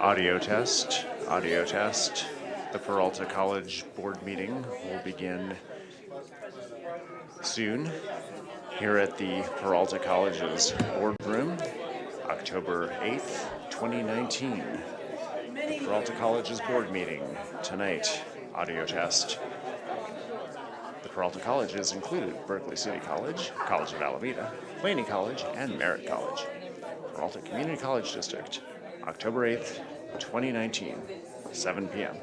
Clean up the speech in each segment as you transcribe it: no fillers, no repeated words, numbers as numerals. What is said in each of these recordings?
Audio test, audio test. The Peralta College board meeting will begin soon here at the Peralta College's boardroom, October 8th, 2019. The Peralta College's board meeting tonight, audio test. The Peralta Colleges include Berkeley City College, College of Alameda, Linney College, and Merritt College. Peralta Community College District, October 8th, 2019, 7 p.m.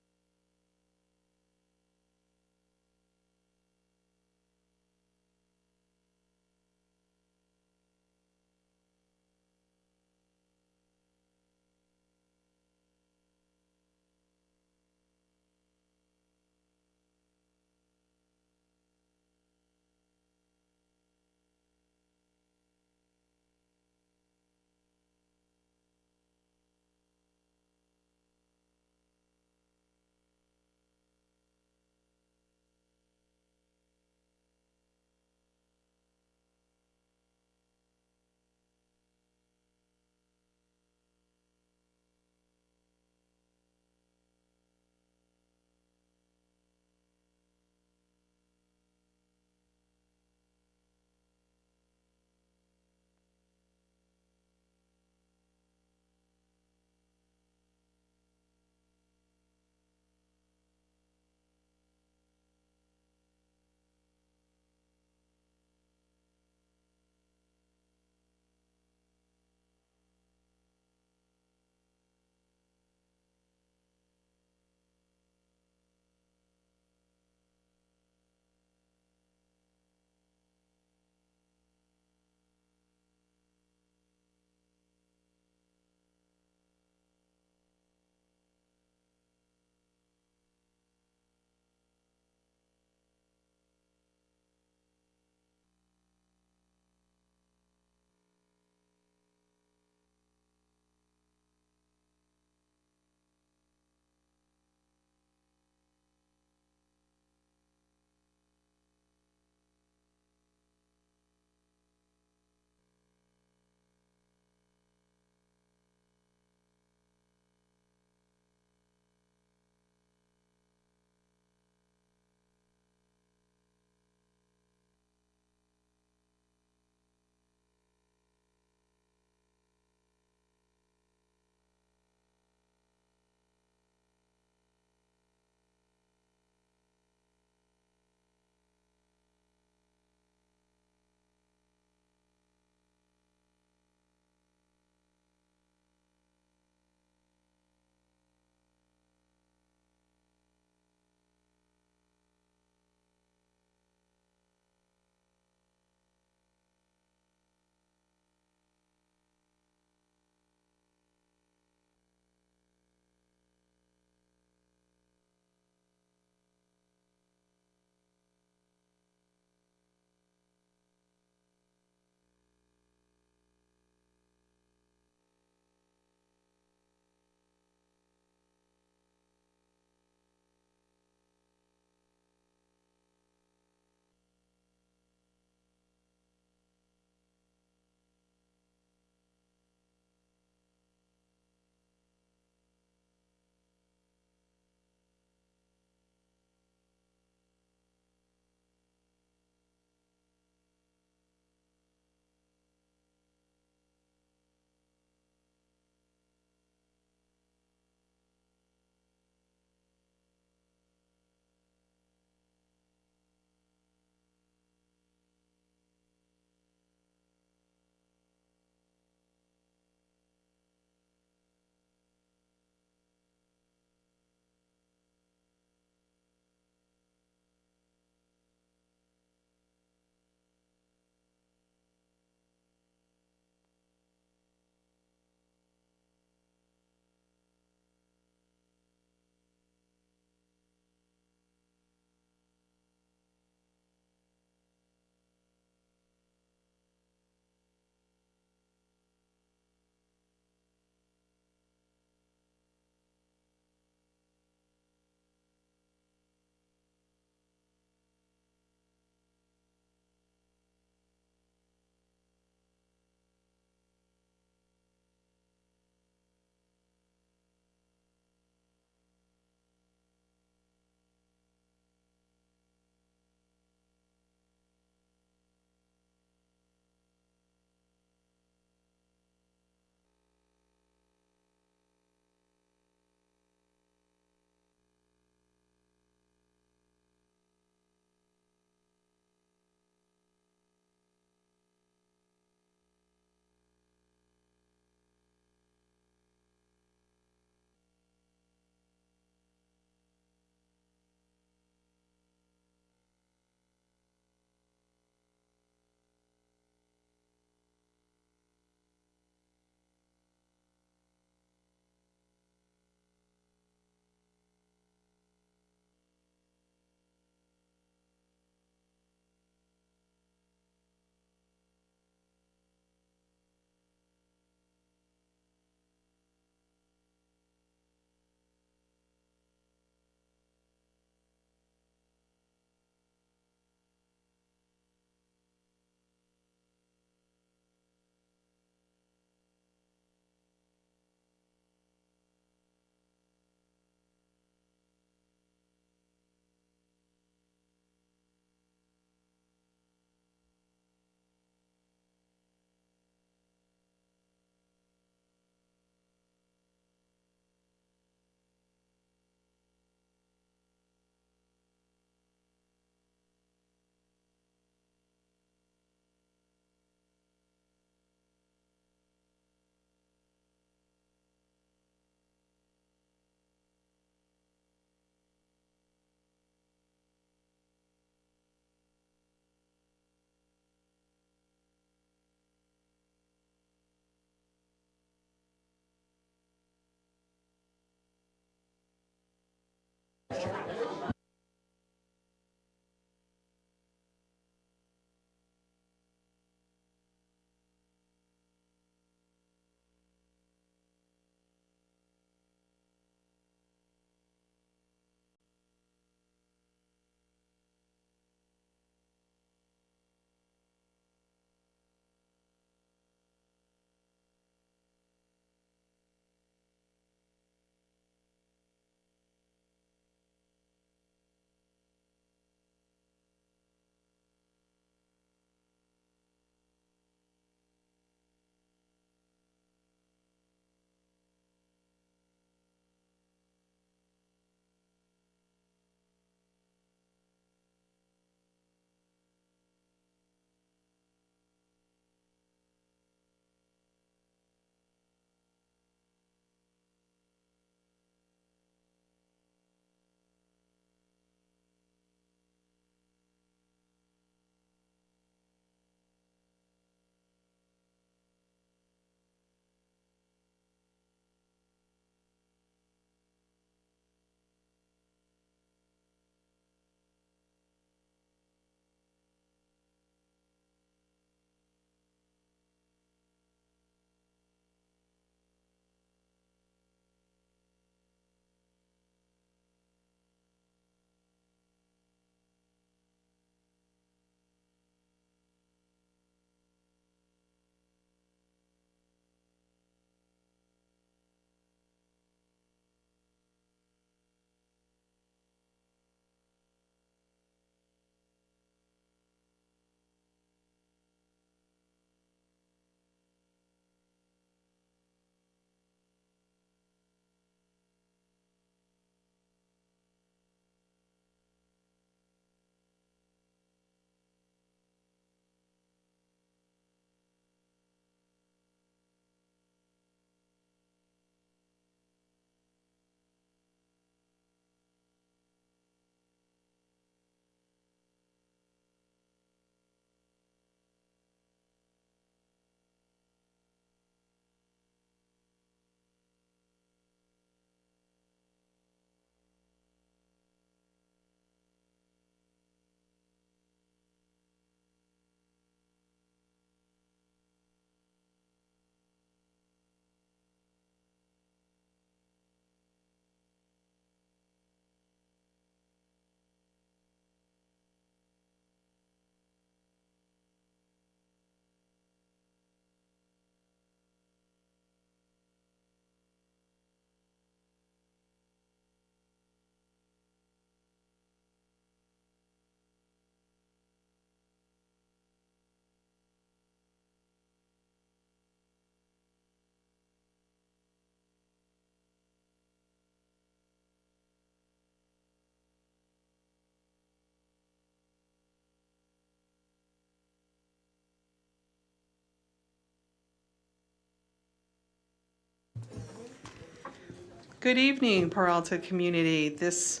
Good evening, Peralta community. This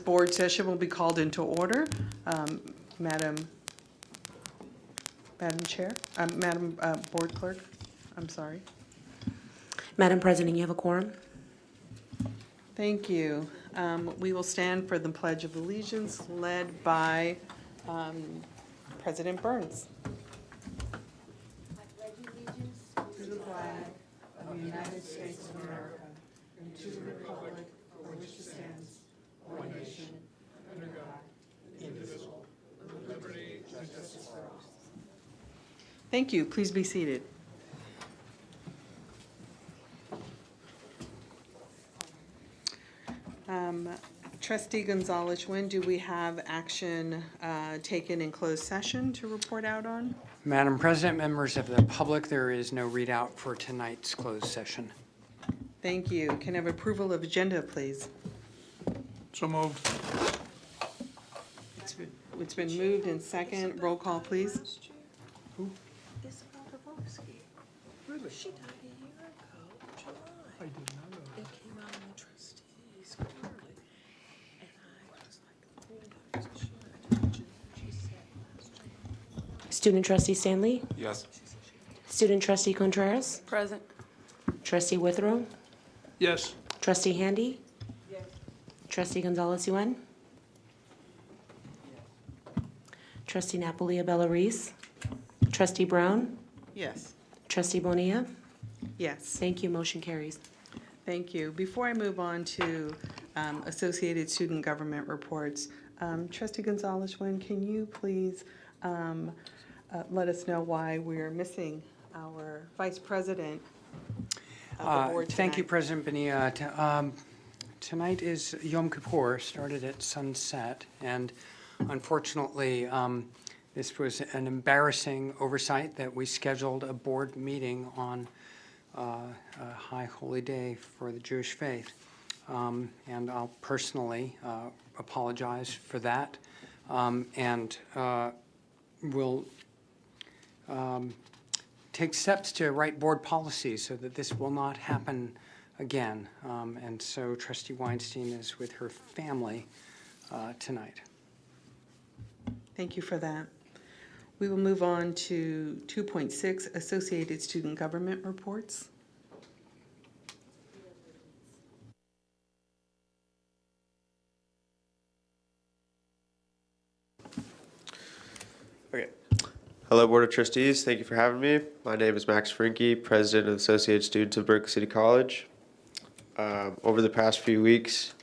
board session will be called into order. Madam Chair, Madam Board Clerk, I'm sorry. Madam President, you have a quorum. Thank you. We will stand for the Pledge of Allegiance led by President Burns. I pledge allegiance to the flag of the United States of America and to the republic for which it stands, one nation, under God, indivisible, with liberty and justice for all. Thank you. Please be seated. Trustee Gonzalez, when do we have action taken in closed session to report out on? Madam President, members of the public, there is no readout for tonight's closed session. Thank you. Can I have approval of agenda, please? So moved. It's been moved and second. Roll call, please. Who? Isabel Dabrowski. Really? She died a year ago, July. I did not know. It came out in the trustees quarterly. And I was like, oh, that was a shame. She said last July. Student Trustee Stanley. Yes. Student Trustee Contreras. Present. Trustee Withrow. Yes. Trustee Handy. Yes. Trustee Gonzalez-Yuen. Trustee Napoli-Abella Reese. Trustee Brown. Yes. Trustee Bonilla. Yes. Thank you. Motion carries. Thank you. Before I move on to Associated Student Government Reports, Trustee Gonzalez-Wynn, can you please let us know why we're missing our Vice President of the board tonight? Thank you, President Pinilla. Tonight is Yom Kippur, started at sunset, and unfortunately, this was an embarrassing oversight that we scheduled a board meeting on a high holy day for the Jewish faith. And I'll personally apologize for that, and will take steps to write board policies so that this will not happen again. And so Trustee Weinstein is with her family tonight. Thank you for that. We will move on to 2.6, Associated Student Government Reports. Okay. Hello, Board of Trustees. Thank you for having me. My name is Max Frinke, President of Associated Students of Berkeley City College. Over the past few weeks,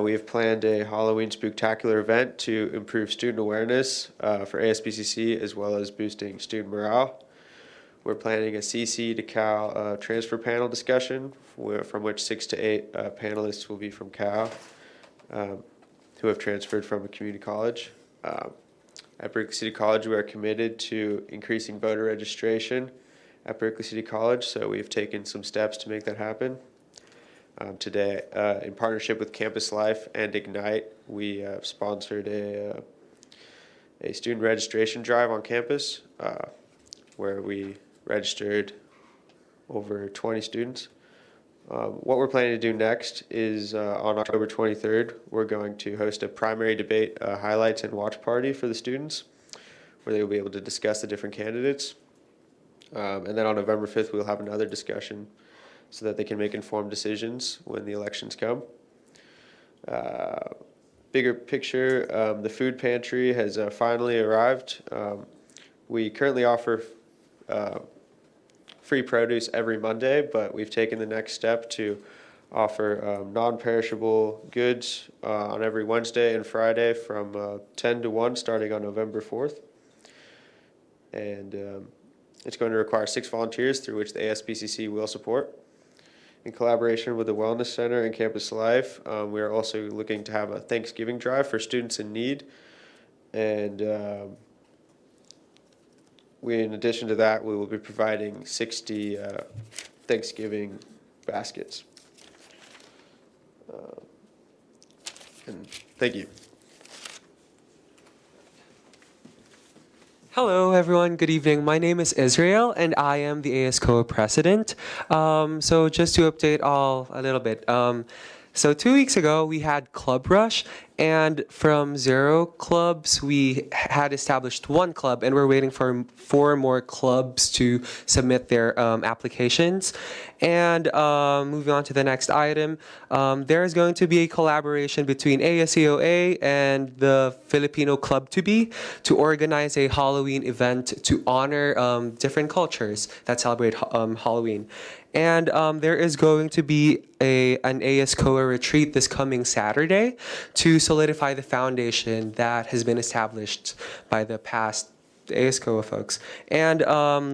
we have planned a Halloween Spooktacular event to improve student awareness for ASBCC as well as boosting student morale. We're planning a CC to Cal transfer panel discussion from which 6 to 8 panelists will be from Cal who have transferred from a community college. At Berkeley City College, we are committed to increasing voter registration at Berkeley City College, so we've taken some steps to make that happen. Today, in partnership with Campus Life and Ignite, we sponsored a student registration drive on campus where we registered over 20 students. What we're planning to do next is on October 23rd, we're going to host a primary debate highlights and watch party for the students where they will be able to discuss the different candidates. And then on November 5th, we'll have another discussion so that they can make informed decisions when the elections come. Bigger picture, the food pantry has finally arrived. We currently offer free produce every Monday, but we've taken the next step to offer non-perishable goods on every Wednesday and Friday from 10 to 1 starting on November 4th. And it's going to require 6 volunteers through which the ASBCC will support. In collaboration with the Wellness Center and Campus Life, we are also looking to have a Thanksgiving drive for students in need. And in addition to that, we will be providing 60 Thanksgiving baskets. And thank you. Hello, everyone. Good evening. My name is Israel, and I am the ASCO president. So just to update all a little bit. So 2 weeks ago, we had Club Rush, and from 0 clubs, we had established 1 club, and we're waiting for 4 more clubs to submit their applications. And moving on to the next item, there is going to be a collaboration between ASCOA and the Filipino Club to Be to organize a Halloween event to honor different cultures that celebrate Halloween. And there is going to be an ASCOA retreat this coming Saturday to solidify the foundation that has been established by the past ASCOA folks. And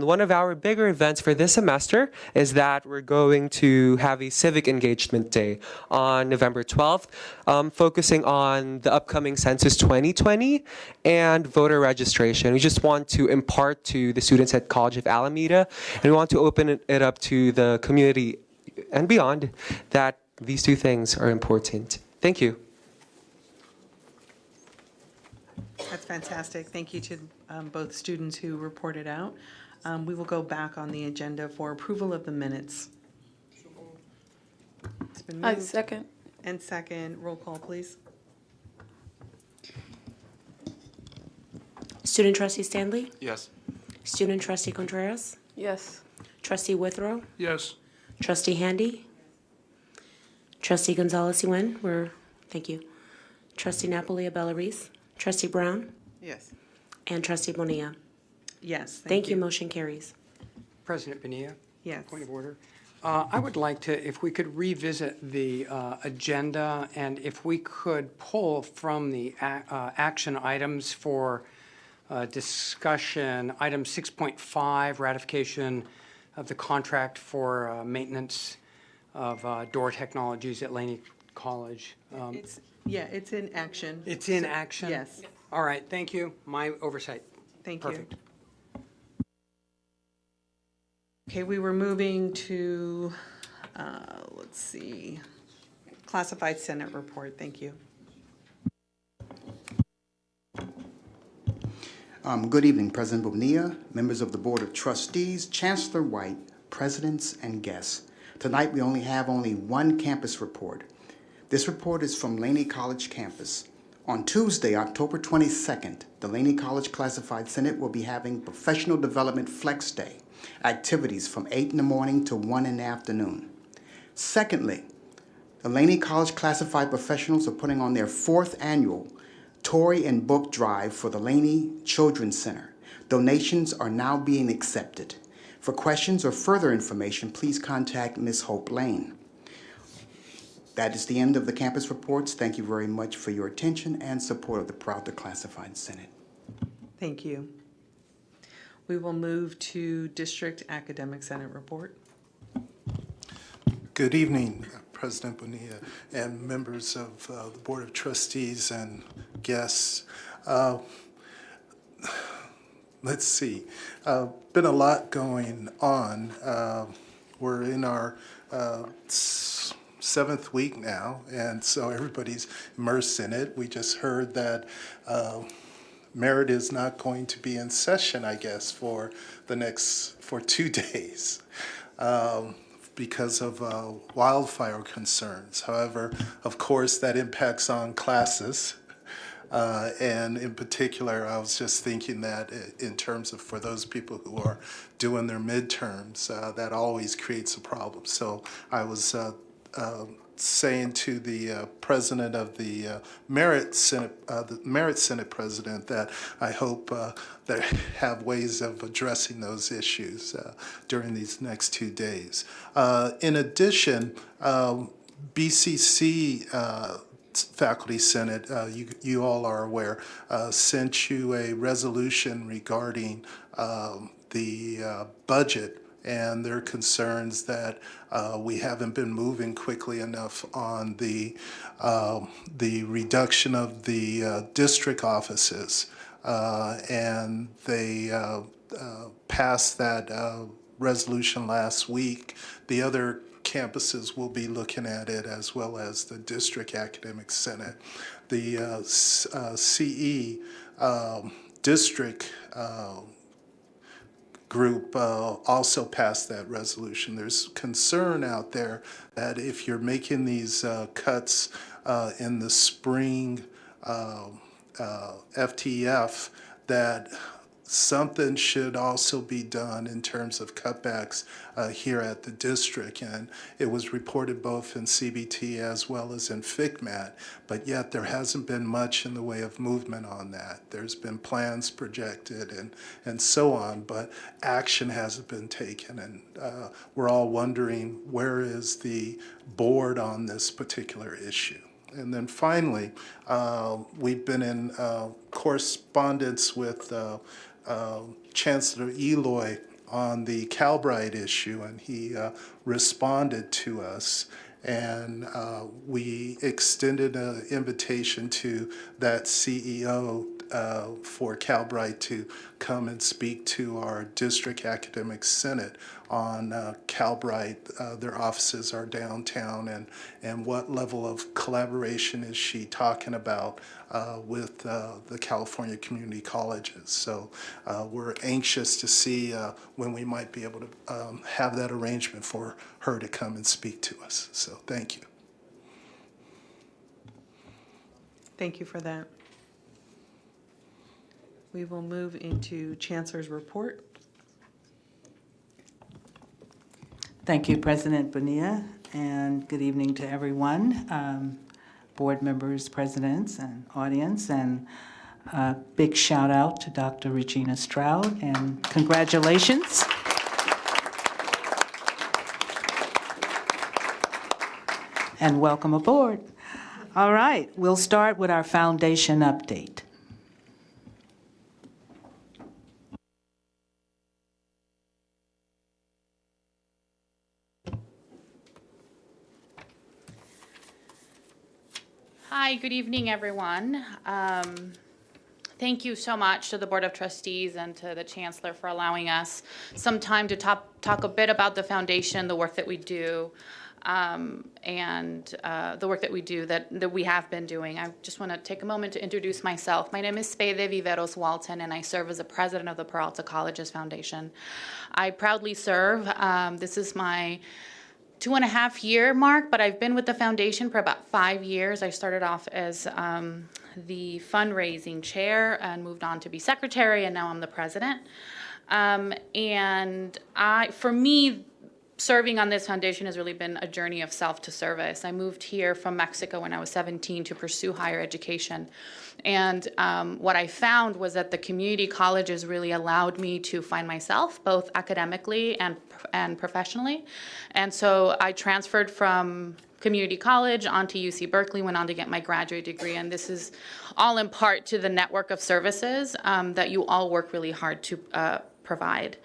one of our bigger events for this semester is that we're going to have a civic engagement day on November 12th, focusing on the upcoming Census 2020 and voter registration. We just want to impart to the students at College of Alameda, and we want to open it up to the community and beyond that these 2 things are important. Thank you. That's fantastic. Thank you to both students who reported out. We will go back on the agenda for approval of the minutes. It's been I moved second. and second. Roll call, please. Student Trustee Stanley. Yes. Student Trustee Contreras. Yes. Trustee Withrow. Yes. Trustee Handy. Trustee Gonzalez-Yuen, we're Thank you. Trustee Napoli Abella-Reese, Trustee Brown, Yes. and Trustee Bonilla. Yes, Thank you. Motion carries. President Pinilla, Yes. point of order. I would like to, if we could revisit the agenda, and if we could pull from the action items for discussion, item 6.5, ratification of the contract for maintenance of door technologies at Linney College. It's in action. It's in action? Yes, All right, thank you. My oversight. thank you. Perfect. Okay, we were moving to, let's see, classified Senate report. Thank you. Good evening, President Bonilla, members of the Board of Trustees, Chancellor White, presidents, and guests. Tonight, we have one campus report. This report is from Linney College campus. On Tuesday, October 22nd, the Linney College Classified Senate will be having Professional Development Flex Day activities from 8 in the morning to 1 in the afternoon. Secondly, the Linney College Classified Professionals are putting on their 4th annual Toy and Book Drive for the Linney Children's Center. Donations are now being accepted. For questions or further information, please contact Ms. Hope Lane. That is the end of the campus reports. Thank you very much for your attention and support of the Peralta Classified Senate. Thank you. We will move to District Academic Senate report. Good evening, President Bonilla and members of the Board of Trustees and guests. Let's see. Been a lot going on. We're in our 7th week now, and so everybody's immersed in it. We just heard that Merritt is not going to be in session, I guess, for 2 days because of wildfire concerns. However, of course, that impacts on classes. And in particular, I was just thinking that in terms of for those people who are doing their midterms, that always creates a problem. So I was saying to the president of the Merritt Senate president, that I hope they have ways of addressing those issues during these next 2 days. In addition, BCC Faculty Senate, you all are aware, sent you a resolution regarding the budget and their concerns that we haven't been moving quickly enough on the reduction of the district offices. And they passed that resolution last week. The other campuses will be looking at it, as well as the District Academic Senate. The CE district group also passed that resolution. There's concern out there that if you're making these cuts in the spring FTF, that something should also be done in terms of cutbacks here at the district. And it was reported both in CBT as well as in FICMAT, but yet there hasn't been much in the way of movement on that. There's been plans projected and so on, but action hasn't been taken. And we're all wondering, where is the board on this particular issue? And then finally, we've been in correspondence with Chancellor Eloy on the Calbright issue, and he responded to us, and we extended an invitation to that CEO for Calbright to come and speak to our District Academic Senate on Calbright. Their offices are downtown, and what level of collaboration is she talking about with the California community colleges. So we're anxious to see when we might be able to have that arrangement for her to come and speak to us. So thank you. Thank you for that. We will move into Chancellor's report. Thank you, President Bonilla, and good evening to everyone. board members, presidents, and audience, and a big shout out to Dr. Regina Stroud, and congratulations. And welcome aboard. All right, we'll start with our foundation update. Hi, good evening, everyone. Thank you so much to the Board of Trustees and to the Chancellor for allowing us some time to talk a bit about the foundation, the work that we do, and the work that we do that we have been doing. I just want to take a moment to introduce myself. My name is Spede Viveros Walton, and I serve as the president of the Peralta Colleges Foundation. I proudly serve. This is my 2.5 year mark, but I've been with the foundation for about 5 years. I started off as the fundraising chair and moved on to be secretary, and now I'm the president. For me, serving on this foundation has really been a journey of self-to-service. I moved here from Mexico when I was 17 to pursue higher education. And what I found was that the community colleges really allowed me to find myself, both academically and professionally. And so I transferred from community college onto UC Berkeley, went on to get my graduate degree. And this is all in part to the network of services that you all work really hard to provide.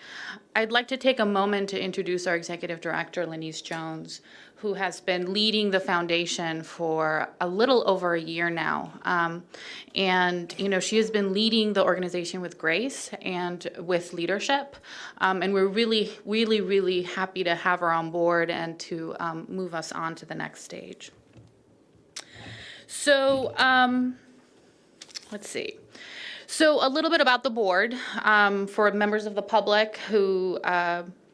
I'd like to take a moment to introduce our executive director, Linney Jones, who has been leading the foundation for a little over a year now. And she has been leading the organization with grace and with leadership. And we're really, really, really happy to have her on board and to move us on to the next stage. So let's see. So a little bit about the board for members of the public who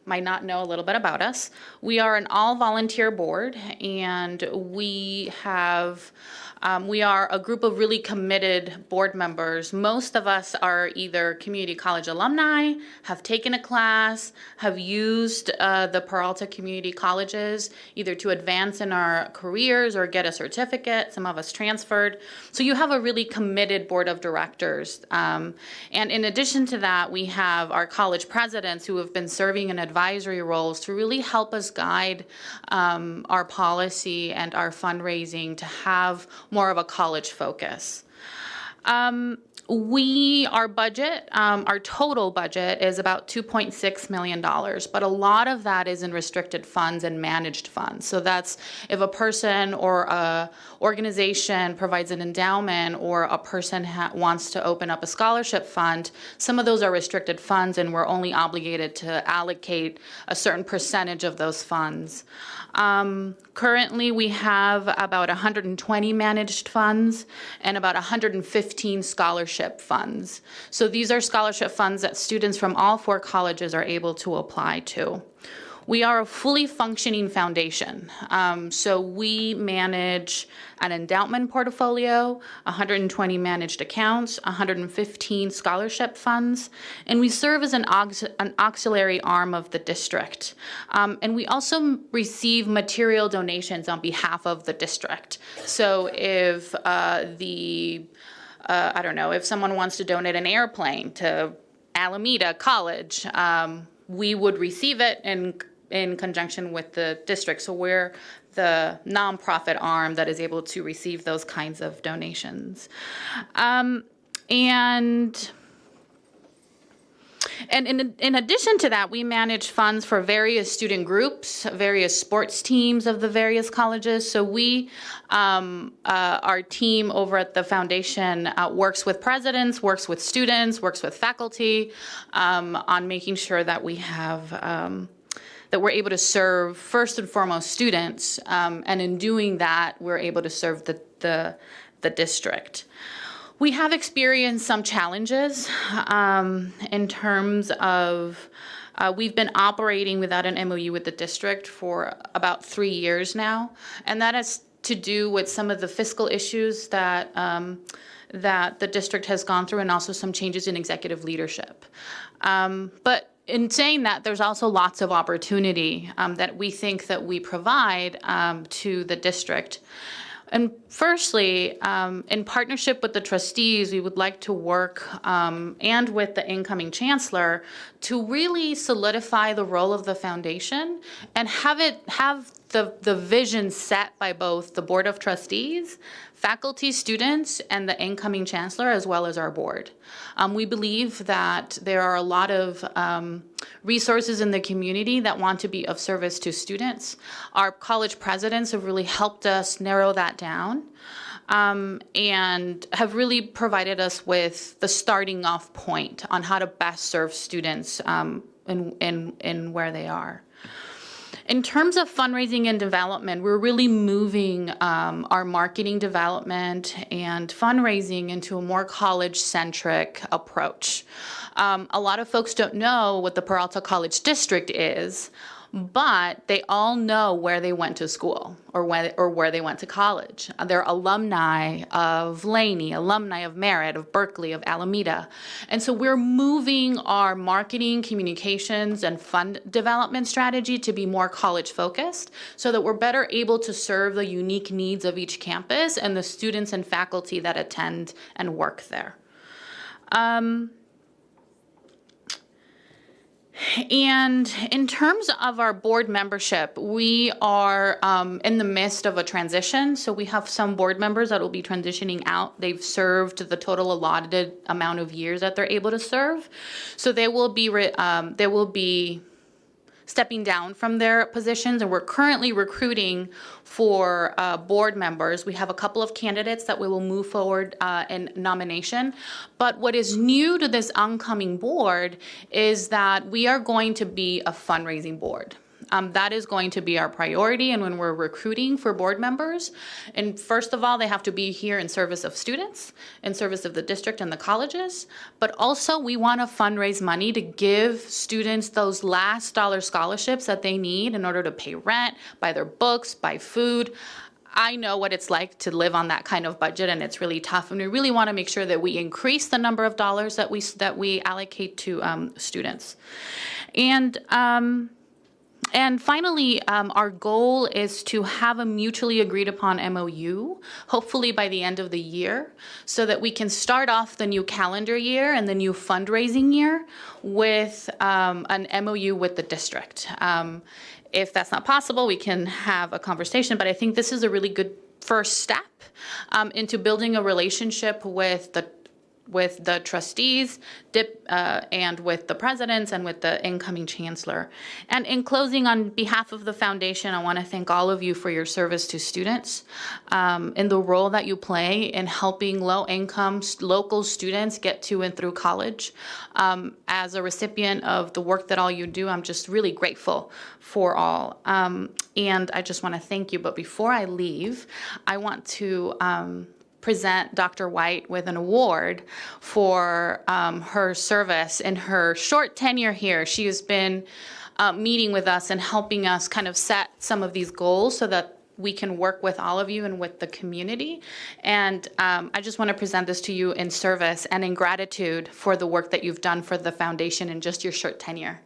might not know a little bit about us. We are an all-volunteer board, and we are a group of really committed board members. Most of us are either community college alumni, have taken a class, have used the Peralta community colleges either to advance in our careers or get a certificate. Some of us transferred. So you have a really committed board of directors. And in addition to that, we have our college presidents who have been serving in advisory roles to really help us guide our policy and our fundraising to have more of a college focus. Our budget, our total budget is about $2.6 million, but a lot of that is in restricted funds and managed funds. So that's if a person or a organization provides an endowment or a person wants to open up a scholarship fund, some of those are restricted funds and we're only obligated to allocate a certain percentage of those funds. Currently, we have about 120 managed funds and about 115 scholarship funds. So these are scholarship funds that students from all 4 colleges are able to apply to. We are a fully functioning foundation. So we manage an endowment portfolio, 120 managed accounts, 115 scholarship funds, and we serve as an auxiliary arm of the district. And we also receive material donations on behalf of the district. So if if someone wants to donate an airplane to Alameda College, we would receive it in conjunction with the district. So we're the nonprofit arm that is able to receive those kinds of donations. And in addition to that, we manage funds for various student groups, various sports teams of the various colleges. So we, our team over at the foundation works with presidents, works with students, works with faculty on making sure that we have that we're able to serve first and foremost students, and in doing that, we're able to serve the district. We have experienced some challenges in terms of we've been operating without an MOU with the district for about 3 years now, and that has to do with some of the fiscal issues that that the district has gone through, and also some changes in executive leadership. But in saying that, there's also lots of opportunity that we think that we provide to the district. And firstly, in partnership with the trustees, we would like to work and with the incoming chancellor to really solidify the role of the foundation and have the vision set by both the Board of Trustees, faculty, students, and the incoming chancellor, as well as our board. We believe that there are a lot of resources in the community that want to be of service to students. Our college presidents have really helped us narrow that down and have really provided us with the starting off point on how to best serve students in where they are. In terms of fundraising and development, we're really moving our marketing development and fundraising into a more college-centric approach. A lot of folks don't know what the Peralta College District is, but they all know where they went to school or where they went to college. They're alumni of Linney, alumni of Merritt, of Berkeley, of Alameda. And so we're moving our marketing, communications, and fund development strategy to be more college-focused so that we're better able to serve the unique needs of each campus and the students and faculty that attend and work there. And in terms of our board membership, we are in the midst of a transition. So we have some board members that will be transitioning out. They've served the total allotted amount of years that they're able to serve. So they will be stepping down from their positions, and we're currently recruiting for board members. We have a couple of candidates that we will move forward in nomination. But what is new to this oncoming board is that we are going to be a fundraising board. That is going to be our priority, and when we're recruiting for board members, and first of all, they have to be here in service of students, in service of the district and the colleges, but also we want to fundraise money to give students those last dollar scholarships that they need in order to pay rent, buy their books, buy food. I know what it's like to live on that kind of budget, and it's really tough, and we really want to make sure that we increase the number of dollars that we allocate to students. And finally, our goal is to have a mutually agreed upon MOU, hopefully by the end of the year, so that we can start off the new calendar year and the new fundraising year with an MOU with the district. If that's not possible, we can have a conversation, but I think this is a really good first step into building a relationship with the trustees and with the presidents and with the incoming chancellor. And in closing, on behalf of the foundation, I want to thank all of you for your service to students in the role that you play in helping low-income local students get to and through college. As a recipient of the work that all you do, I'm just really grateful for all. And I just want to thank you. But before I leave, I want to present Dr. White with an award for her service in her short tenure here. She has been meeting with us and helping us kind of set some of these goals so that we can work with all of you and with the community. And I just want to present this to you in service and in gratitude for the work that you've done for the foundation in just your short tenure.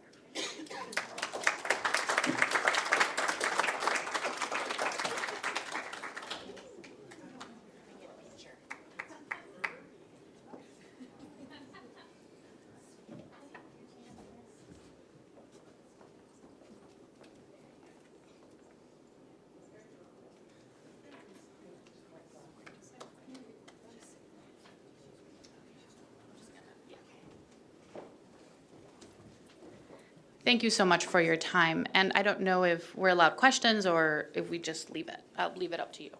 Thank you so much for your time. And I don't know if we're allowed questions or if we just leave it. I'll leave it up to you.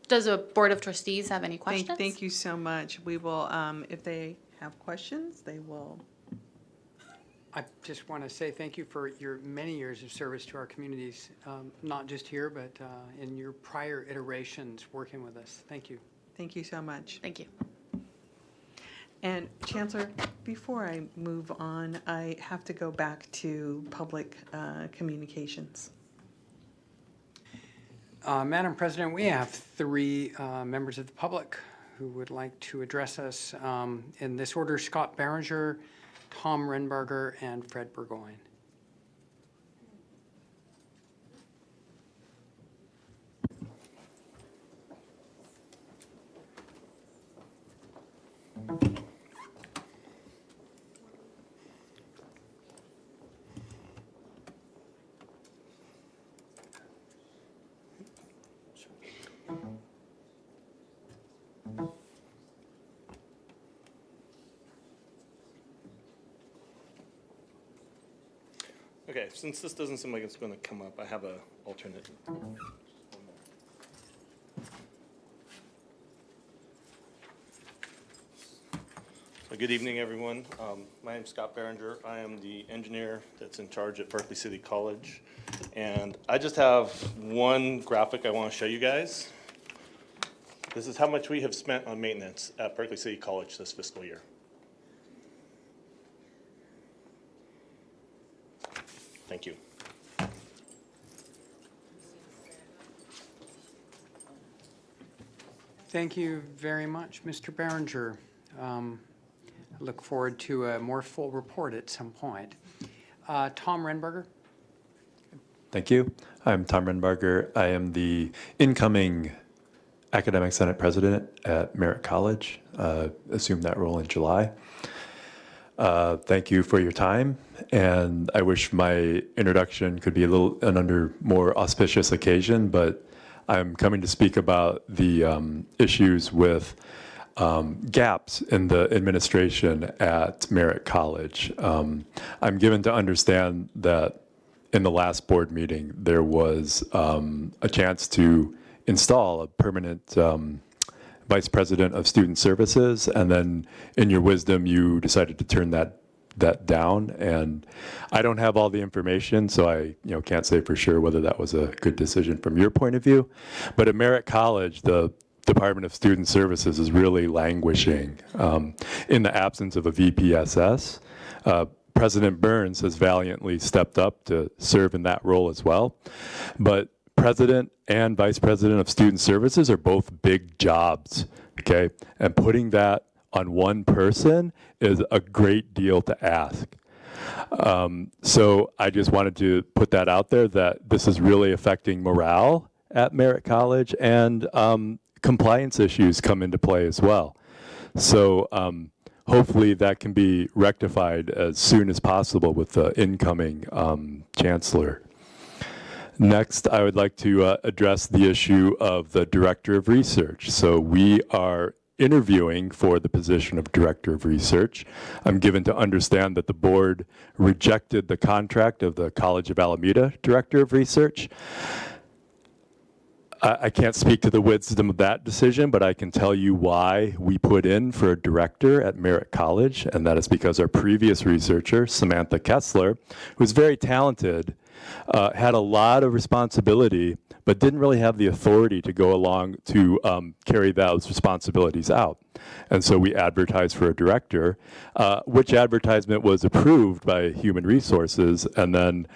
Does the Board of Trustees have any questions? Thank you so much. We will, if they have questions, they will. I just want to say thank you for your many years of service to our communities, not just here, but in your prior iterations working with us. Thank you. Thank you so much. Thank you. And Chancellor, before I move on, I have to go back to public communications. Madam President, we have three members of the public who would like to address us in this order: Scott Barringer, Tom Renberger, and Fred Burgoyne. Okay, since this doesn't seem like it's going to come up, I have an alternate. So good evening, everyone. My name is Scott Barringer. I am the engineer that's in charge at Berkeley City College. And I just have one graphic I want to show you guys. This is how much we have spent on maintenance at Berkeley City College this fiscal year. Thank you. Thank you very much, Mr. Barringer. I look forward to a more full report at some point. Tom Renberger. Thank you. I'm Tom Renberger. I am the incoming Academic Senate President at Merritt College. Assumed that role in July. Thank you for your time, and I wish my introduction could be under more auspicious occasion, but I'm coming to speak about the issues with gaps in the administration at Merritt College. I'm given to understand that in the last board meeting, there was a chance to install a permanent Vice President of Student Services, and then in your wisdom, you decided to turn that down. And I don't have all the information, so I can't say for sure whether that was a good decision from your point of view. But at Merritt College, the Department of Student Services is really languishing in the absence of a VPSS. President Burns has valiantly stepped up to serve in that role as well. But President and Vice President of Student Services are both big jobs, okay? And putting that on one person is a great deal to ask. So I just wanted to put that out there, that this is really affecting morale at Merritt College, and compliance issues come into play as well. So hopefully that can be rectified as soon as possible with the incoming Chancellor. Next, I would like to address the issue of the Director of Research. So we are interviewing for the position of Director of Research. I'm given to understand that the board rejected the contract of the College of Alameda Director of Research. I can't speak to the wisdom of that decision, but I can tell you why we put in for a director at Merritt College, and that is because our previous researcher, Samantha Kessler, who's very talented, had a lot of responsibility, but didn't really have the authority to go along to carry those responsibilities out. And so we advertised for a director, which advertisement was approved by Human Resources. And then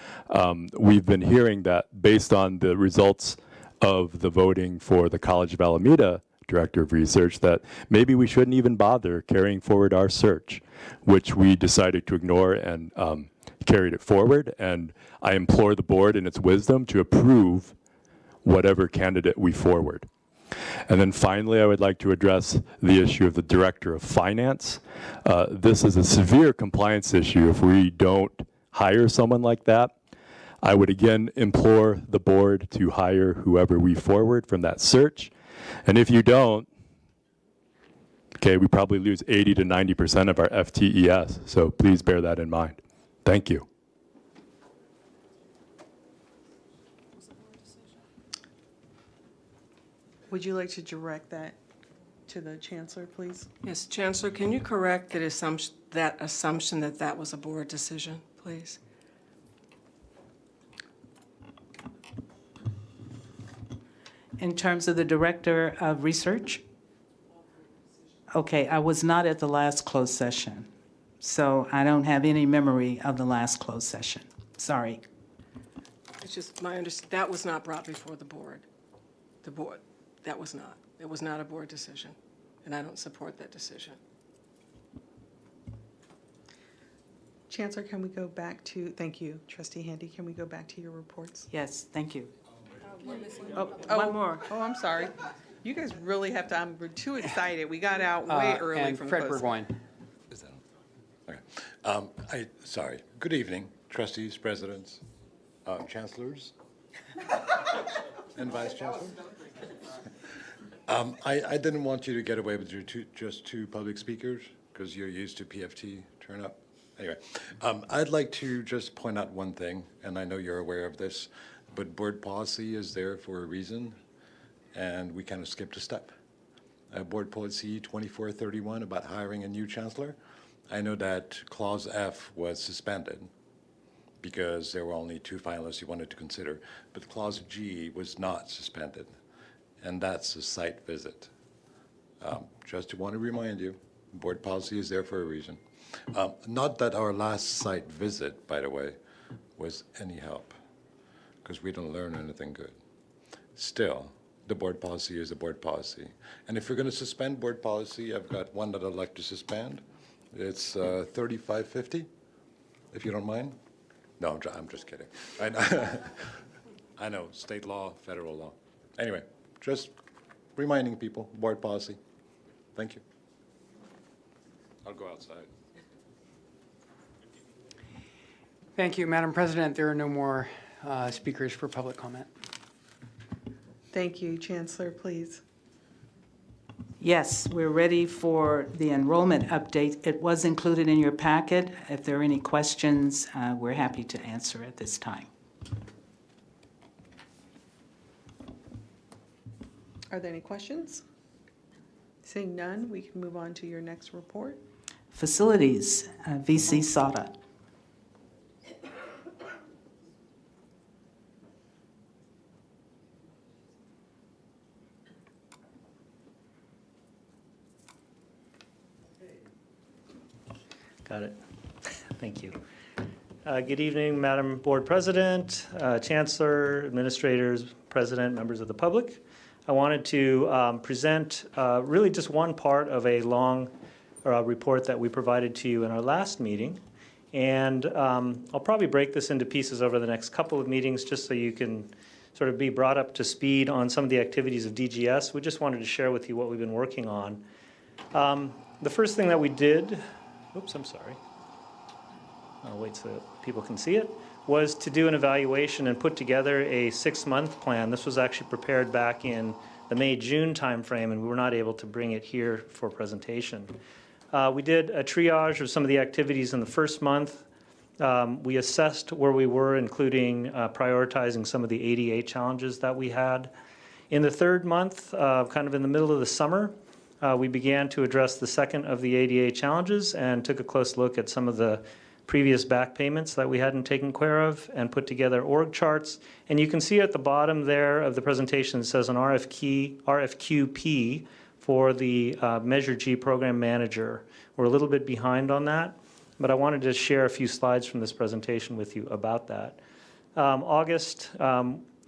we've been hearing that based on the results of the voting for the College of Alameda Director of Research, that maybe we shouldn't even bother carrying forward our search, which we decided to ignore and carried it forward. And I implore the board in its wisdom to approve whatever candidate we forward. And then finally, I would like to address the issue of the Director of Finance. This is a severe compliance issue if we don't hire someone like that. I would again implore the board to hire whoever we forward from that search. And if you don't, okay, we probably lose 80 to 90% of our FTES. So please bear that in mind. Thank you. Would you like to direct that to the Chancellor, please? Yes, Chancellor, can you correct that assumption that that was a board decision, please? In terms of the Director of Research? Okay, I was not at the last closed session, so I don't have any memory of the last closed session. Sorry. It's just my understanding, that was not brought before the board. The board, that was not. It was not a board decision, and I don't support that decision. Chancellor, can we go back to, thank you, Trustee Handy, can we go back to your reports? Yes, thank you. One more. Oh, I'm sorry. You guys really have to, I'm too excited. We got out way early and from Fred close. Burgoyne. Is that on? Okay. Sorry. Good evening, trustees, presidents, chancellors, and vice chancellors. I didn't want you to get away with your just two public speakers because you're used to PFT turn up. Anyway, I'd like to just point out one thing, and I know you're aware of this, but board policy is there for a reason, and we kind of skipped a step. Board policy 2431 about hiring a new chancellor. I know that clause F was suspended because there were only 2 finalists you wanted to consider, but clause G was not suspended, and that's a site visit. Just want to remind you, board policy is there for a reason. Not that our last site visit, by the way, was any help, because we didn't learn anything good. Still, the board policy is the board policy. And if you're going to suspend board policy, I've got one that I'd like to suspend. It's 3550, if you don't mind. No, I'm just kidding. I know, state law, federal law. Anyway, just reminding people, board policy. Thank you. I'll go outside. Thank you, Madam President. There are no more speakers for public comment. Thank you. Chancellor, please. Yes, we're ready for the enrollment update. It was included in your packet. If there are any questions, we're happy to answer at this time. Are there any questions? Seeing none, we can move on to your next report. Facilities, VC SADA. Got it. Thank you. Good evening, Madam Board President, Chancellor, administrators, President, members of the public. I wanted to present really just one part of a long report that we provided to you in our last meeting. And I'll probably break this into pieces over the next couple of meetings just so you can sort of be brought up to speed on some of the activities of DGS. We just wanted to share with you what we've been working on. The first thing that we did, oops, I'm sorry. I'll wait so people can see it, was to do an evaluation and put together a 6-month plan. This was actually prepared back in the May-June timeframe, and we were not able to bring it here for presentation. We did a triage of some of the activities in the first month. We assessed where we were, including prioritizing some of the ADA challenges that we had. In the third month, kind of in the middle of the summer, we began to address the second of the ADA challenges and took a close look at some of the previous back payments that we hadn't taken care of and put together org charts. And you can see at the bottom there of the presentation, it says an RFQP for the Measure G program manager. We're a little bit behind on that, but I wanted to share a few slides from this presentation with you about that. August,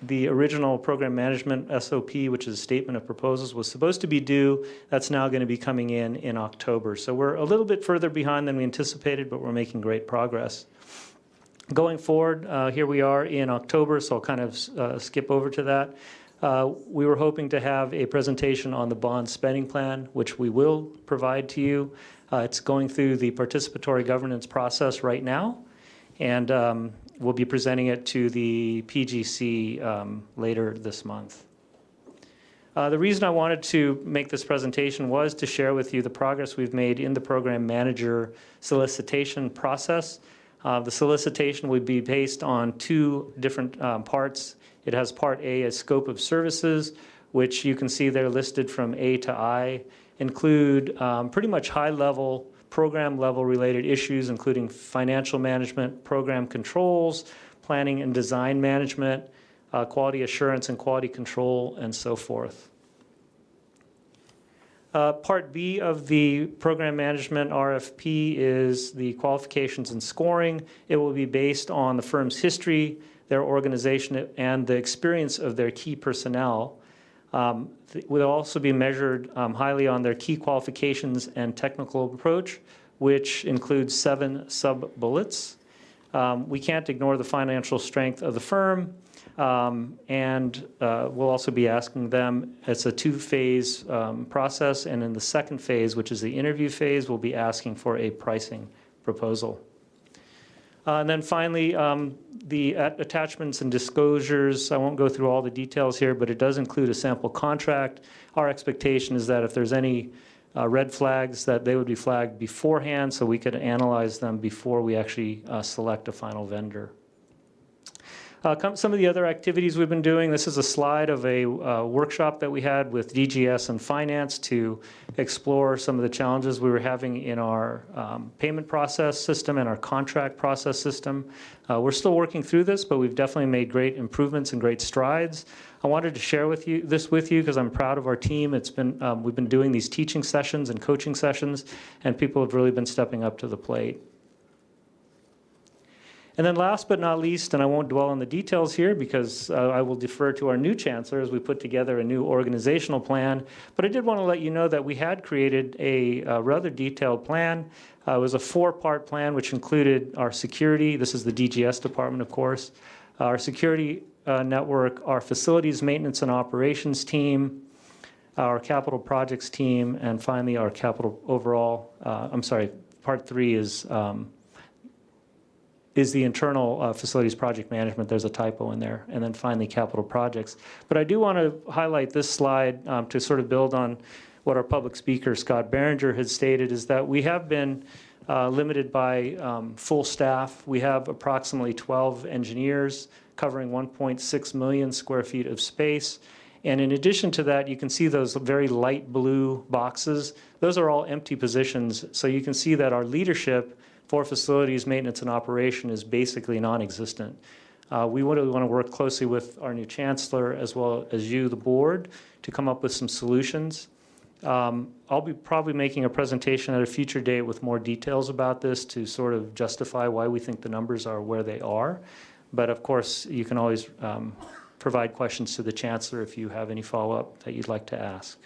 the original program management SOP, which is a statement of proposals, was supposed to be due. That's now going to be coming in October. So we're a little bit further behind than we anticipated, but we're making great progress. Going forward, here we are in October, so I'll kind of skip over to that. We were hoping to have a presentation on the bond spending plan, which we will provide to you. It's going through the participatory governance process right now, and we'll be presenting it to the PGC later this month. The reason I wanted to make this presentation was to share with you the progress we've made in the program manager solicitation process. The solicitation would be based on 2 different parts. It has part A as scope of services, which you can see there listed from A to I, include pretty much high-level program level related issues, including financial management, program controls, planning and design management, quality assurance and quality control, and so forth. Part B of the program management RFP is the qualifications and scoring. It will be based on the firm's history, their organization, and the experience of their key personnel. Will also be measured highly on their key qualifications and technical approach, which includes 7 sub-bullets. We can't ignore the financial strength of the firm, and we'll also be asking them. It's a 2-phase process, and in the second phase, which is the interview phase, we'll be asking for a pricing proposal. And then finally, the attachments and disclosures. I won't go through all the details here, but it does include a sample contract. Our expectation is that if there's any red flags, that they would be flagged beforehand so we could analyze them before we actually select a final vendor. Some of the other activities we've been doing, this is a slide of a workshop that we had with DGS and Finance to explore some of the challenges we were having in our payment process system and our contract process system. We're still working through this, but we've definitely made great improvements and great strides. I wanted to share with you because I'm proud of our team. It's been we've been doing these teaching sessions and coaching sessions, and people have really been stepping up to the plate. And then last but not least, and I won't dwell on the details here because I will defer to our new chancellor as we put together a new organizational plan, but I did want to let you know that we had created a rather detailed plan. It was a 4-part plan which included our security, this is the DGS department of course, our security network, our facilities maintenance and operations team, our capital projects team, and finally our capital overall, part 3 is the internal facilities project management. There's a typo in there. And then finally, capital projects. But I do want to highlight this slide to sort of build on what our public speaker, Scott Barringer, had stated, is that we have been limited by full staff. We have approximately 12 engineers covering 1.6 million square feet of space. And in addition to that, you can see those very light blue boxes. Those are all empty positions. So you can see that our leadership for facilities maintenance and operation is basically non-existent. We really want to work closely with our new chancellor as well as you, the board, to come up with some solutions. I'll be probably making a presentation at a future date with more details about this to sort of justify why we think the numbers are where they are. But of course, you can always provide questions to the chancellor if you have any follow-up that you'd like to ask.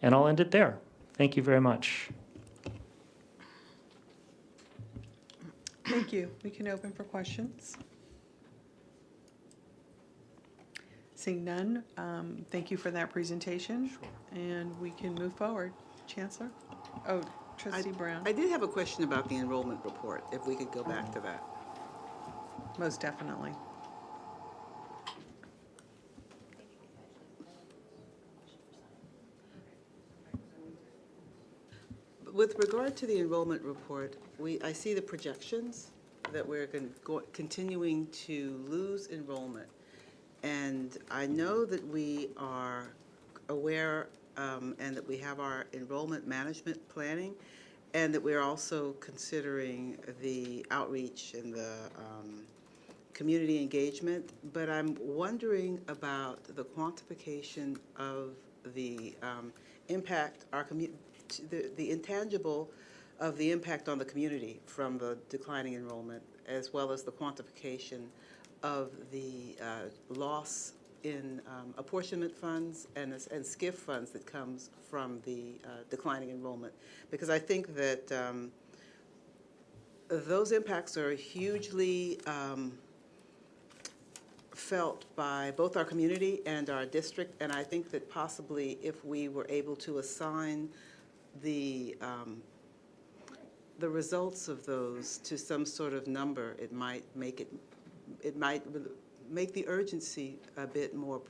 And I'll end it there. Thank you very much. Thank you. We can open for questions. Seeing none, thank you for that presentation. Sure. And we can move forward. Chancellor? Oh, Trustee Brown. I did have a question about the enrollment report, if we could go back to that. Most definitely. With regard to the enrollment report, I see the projections that we're continuing to lose enrollment. And I know that we are aware and that we have our enrollment management planning, and that we're also considering the outreach and the community engagement. But I'm wondering about the quantification of the impact the intangible of the impact on the community from the declining enrollment, as well as the quantification of the loss in apportionment funds and SCIF funds that comes from the declining enrollment. Because I think that those impacts are hugely felt by both our community and our district, and I think that possibly if we were able to assign the results of those to some sort of number, it might make the urgency a bit more.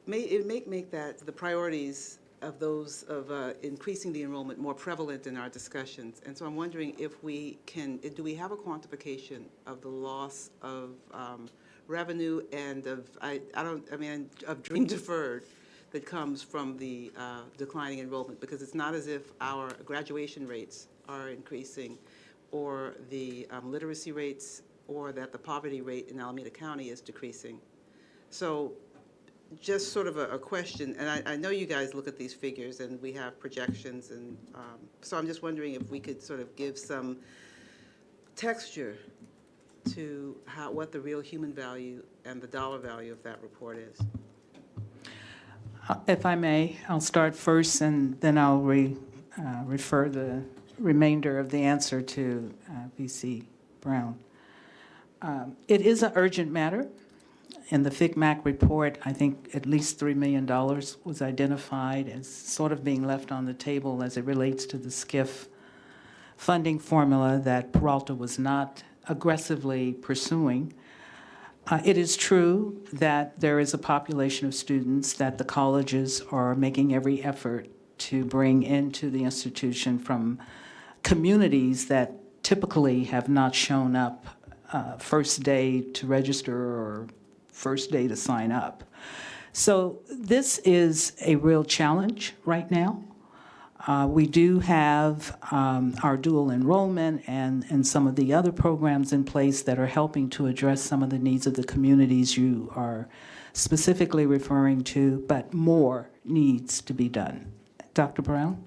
Make that the priorities of those of increasing the enrollment more prevalent in our discussions. And so I'm wondering if we can. Do we have a quantification of the loss of revenue and of of dream deferred that comes from the declining enrollment, because it's not as if our graduation rates are increasing or the literacy rates or that the poverty rate in Alameda County is decreasing. So just sort of a question, and I know you guys look at these figures and we have projections, and so I'm just wondering if we could sort of give some texture to what the real human value and the dollar value of that report is. If I may, I'll start first, and then I'll refer the remainder of the answer to VC Brown. It is an urgent matter. In the FICMAC report, I think at least $3 million was identified as sort of being left on the table as it relates to the SCIF funding formula that Peralta was not aggressively pursuing. It is true that there is a population of students that the colleges are making every effort to bring into the institution from communities that typically have not shown up first day to register or first day to sign up. So this is a real challenge right now. We do have our dual enrollment and some of the other programs in place that are helping to address some of the needs of the communities you are specifically referring to, but more needs to be done. Dr. Brown?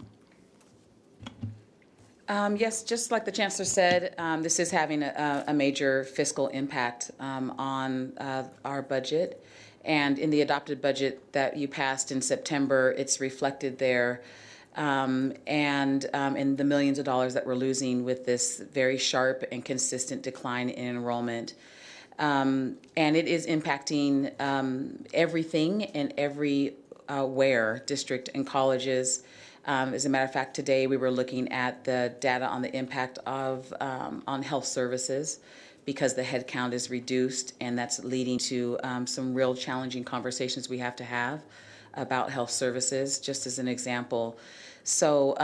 Yes, just like the Chancellor said, this is having a major fiscal impact on our budget. And in the adopted budget that you passed in September, it's reflected there. And in the millions of dollars that we're losing with this very sharp and consistent decline in enrollment. And it is impacting everything and everywhere, district and colleges. As a matter of fact, today we were looking at the data on the impact of on health services because the head count is reduced, and that's leading to some real challenging conversations we have to have about health services, just as an example. So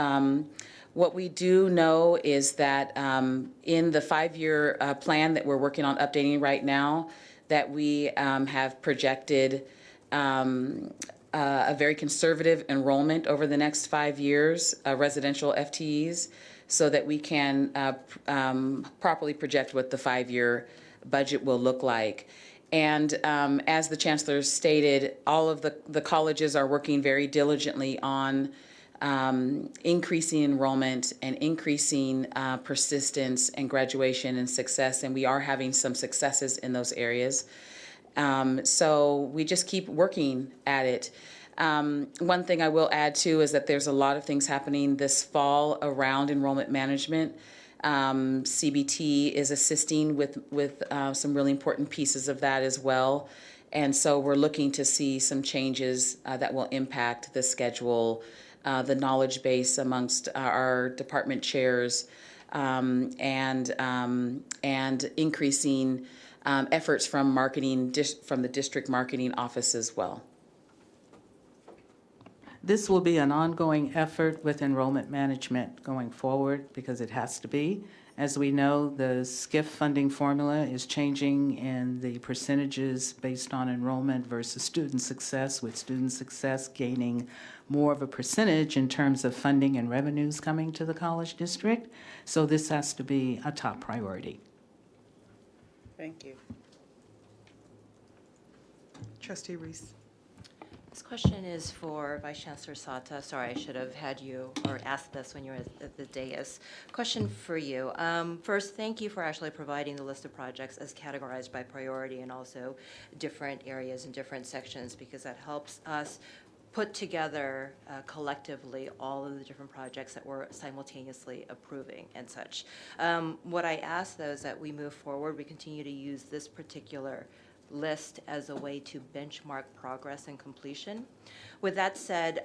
what we do know is that in the 5-year plan that we're working on updating right now, that we have projected a very conservative enrollment over the next 5 years, residential FTEs, so that we can properly project what the 5-year budget will look like. And as the Chancellor stated, all of the colleges are working very diligently on increasing enrollment and increasing persistence and graduation and success, and we are having some successes in those areas. So we just keep working at it. One thing I will add too is that there's a lot of things happening this fall around enrollment management. CBT is assisting with some really important pieces of that as well. And so we're looking to see some changes that will impact the schedule, the knowledge base amongst our department chairs, and increasing efforts from marketing, from the district marketing office as well. This will be an ongoing effort with enrollment management going forward because it has to be. As we know, the SCIF funding formula is changing in the percentages based on enrollment versus student success, with student success gaining more of a percentage in terms of funding and revenues coming to the college district. So this has to be a top priority. Thank you. Trustee Reese. This question is for Vice Chancellor Sata. Sorry, I should have had you or asked this when you were at the dais. Question for you. First, thank you for actually providing the list of projects as categorized by priority and also different areas and different sections, because that helps us put together collectively all of the different projects that we're simultaneously approving and such. What I ask, though, is that we move forward, we continue to use this particular list as a way to benchmark progress and completion. With that said,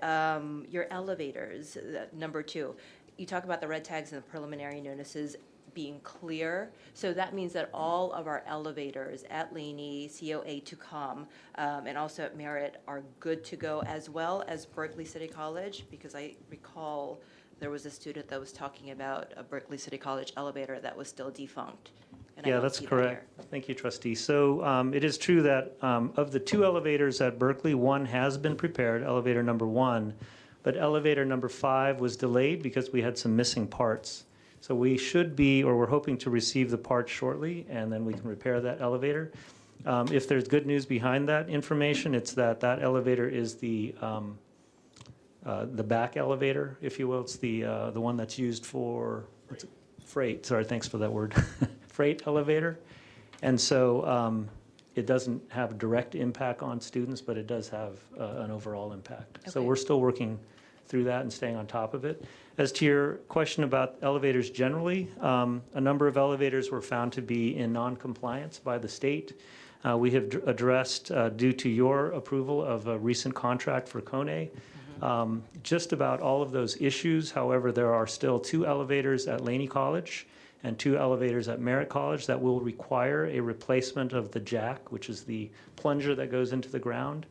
your elevators, number 2, you talk about the red tags and the preliminary notices being clear. So that means that all of our elevators at Linney, COA to come, and also at Merritt are good to go, as well as Berkeley City College, because I recall there was a student that was talking about a Berkeley City College elevator that was still defunct. Yeah, that's correct. Thank you, Trustee. So it is true that of the 2 elevators at Berkeley, one has been prepared, elevator number 1, but elevator number 5 was delayed because we had some missing parts. So we should be, or we're hoping to receive the parts shortly, and then we can repair that elevator. If there's good news behind that information, it's that that elevator is the back elevator, if you will. It's the one that's used for freight. Sorry, thanks for that word. Freight elevator. And so it doesn't have direct impact on students, but it does have an overall impact. Okay. So we're still working through that and staying on top of it. As to your question about elevators generally, a number of elevators were found to be in non-compliance by the state. We have addressed, due to your approval of a recent contract for Kone, just about all of those issues. However, there are still 2 elevators at Linney College and 2 elevators at Merritt College that will require a replacement of the jack, which is the plunger that goes into the ground.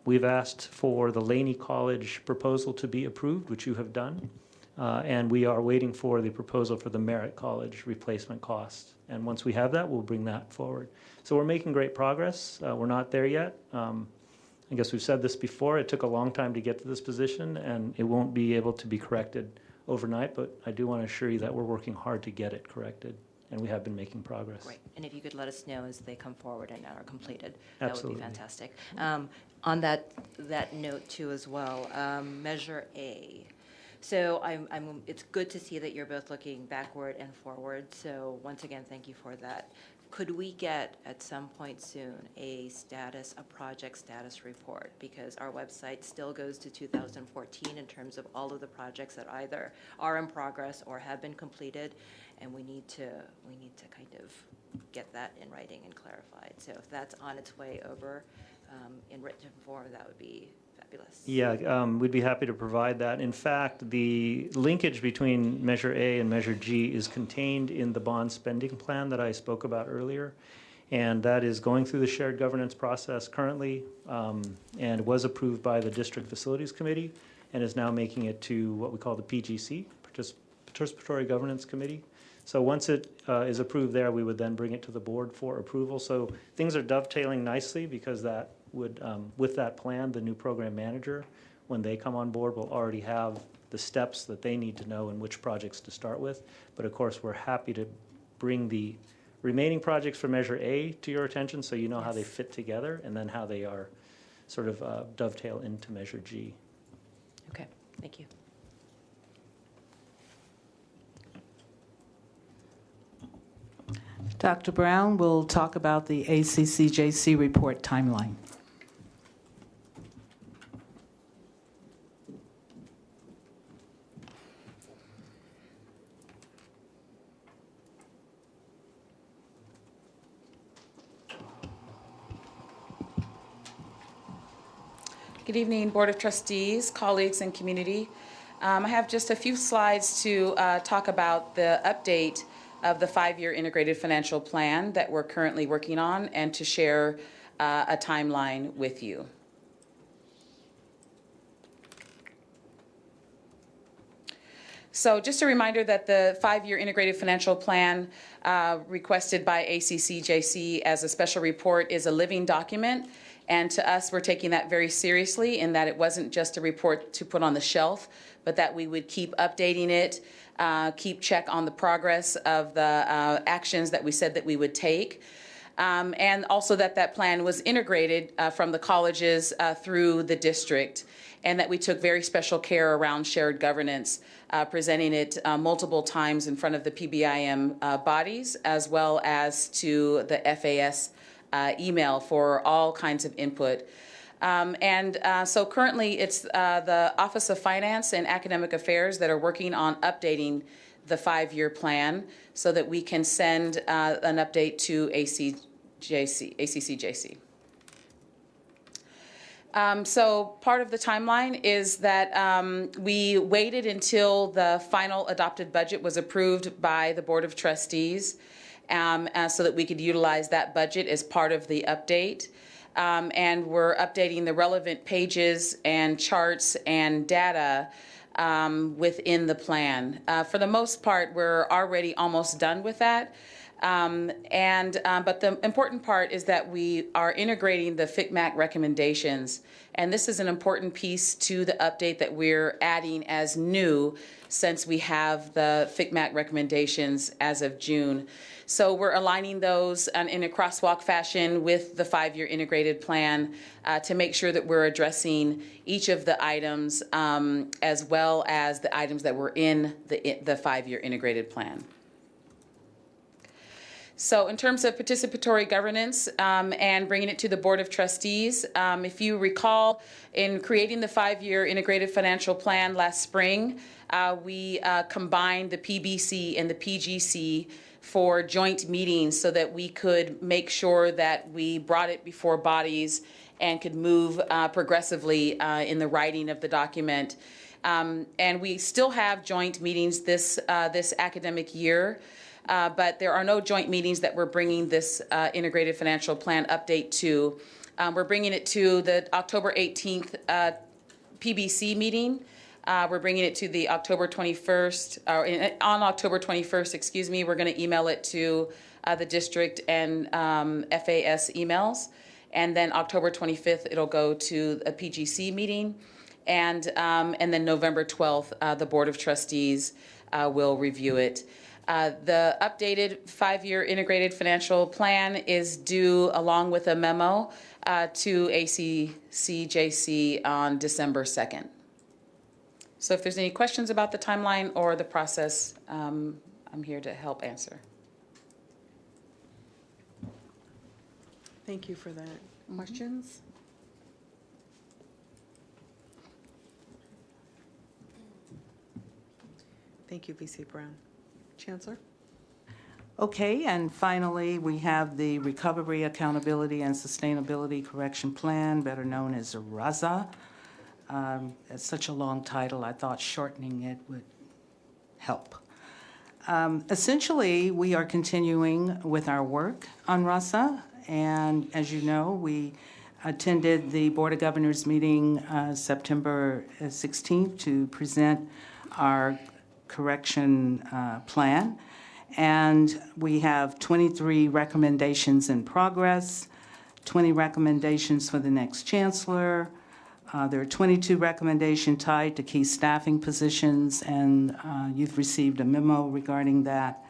We've asked for the Linney College proposal to be approved, which you have done. And we are waiting for the proposal for the Merritt College replacement cost. And once we have that, we'll bring that forward. So we're making great progress. We're not there yet. I guess we've said this before. It took a long time to get to this position, and it won't be able to be corrected overnight. But I do want to assure you that we're working hard to get it corrected, and we have been making progress. Great. And if you could let us know as they come forward and are completed, Absolutely. that would be fantastic. On that note too as well, Measure A. So it's good to see that you're both looking backward and forward. So once again, thank you for that. Could we get at some point soon a project status report? Because our website still goes to 2014 in terms of all of the projects that either are in progress or have been completed, and we need to kind of get that in writing and clarified. So if that's on its way over in written form, that would be fabulous. Yeah, we'd be happy to provide that. In fact, the linkage between Measure A and Measure G is contained in the bond spending plan that I spoke about earlier. And that is going through the shared governance process currently, and was approved by the District Facilities Committee, and is now making it to what we call the PGC, Participatory Governance Committee. So once it is approved there, we would then bring it to the board for approval. So things are dovetailing nicely, because that would, with that plan, the new program manager, when they come on board, will already have the steps that they need to know and which projects to start with. But of course, we're happy to bring the remaining projects for Measure A to your attention, so you know how they fit together, and then how they are sort of dovetail into Measure G. Okay, thank you. Dr. Brown will talk about the ACCJC report timeline. Good evening, Board of Trustees, colleagues, and community. I have just a few slides to talk about the update of the 5-year integrated financial plan that we're currently working on, and to share a timeline with you. So just a reminder that the 5-year integrated financial plan requested by ACCJC as a special report is a living document. And to us, we're taking that very seriously, in that it wasn't just a report to put on the shelf, but that we would keep updating it, keep check on the progress of the actions that we said that we would take. And also that plan was integrated from the colleges through the district, and that we took very special care around shared governance, presenting it multiple times in front of the PBIM bodies, as well as to the FAS email for all kinds of input. So currently it's the Office of Finance and Academic Affairs that are working on updating the 5-year plan, so that we can send an update to ACCJC. So part of the timeline is that we waited until the final adopted budget was approved by the Board of Trustees, so that we could utilize that budget as part of the update. And we're updating the relevant pages and charts and data within the plan. For the most part, we're already almost done with that. But the important part is that we are integrating the FCMAC recommendations. And this is an important piece to the update that we're adding as new, since we have the FCMAC recommendations as of June. So we're aligning those in a crosswalk fashion with the 5-year integrated plan to make sure that we're addressing each of the items, as well as the items that were in the 5-year integrated plan. So in terms of participatory governance and bringing it to the Board of Trustees, if you recall, in creating the 5-year integrated financial plan last spring, we combined the PBC and the PGC for joint meetings, so that we could make sure that we brought it before bodies and could move progressively in the writing of the document. And we still have joint meetings this academic year. But there are no joint meetings that we're bringing this integrated financial plan update to. We're bringing it to the October 18th PBC meeting. We're bringing it to the October 21st, on October 21st, excuse me. We're going to email it to the district and FAS emails. And then October 25th, it'll go to a PGC meeting. And then November 12th, the Board of Trustees will review it. The updated 5-year integrated financial plan is due along with a memo to ACCJC on December 2nd. So if there's any questions about the timeline or the process, I'm here to help answer. Thank you for that. Questions? Thank you, VC Brown. Chancellor? Okay, and finally, we have the Recovery, Accountability, and Sustainability Correction Plan, better known as RAZA. It's such a long title, I thought shortening it would help. Essentially, we are continuing with our work on RAZA, and as you know, we attended the Board of Governors meeting September 16th to present our correction plan. And we have 23 recommendations in progress, 20 recommendations for the next chancellor. There are 22 recommendations tied to key staffing positions, and you've received a memo regarding that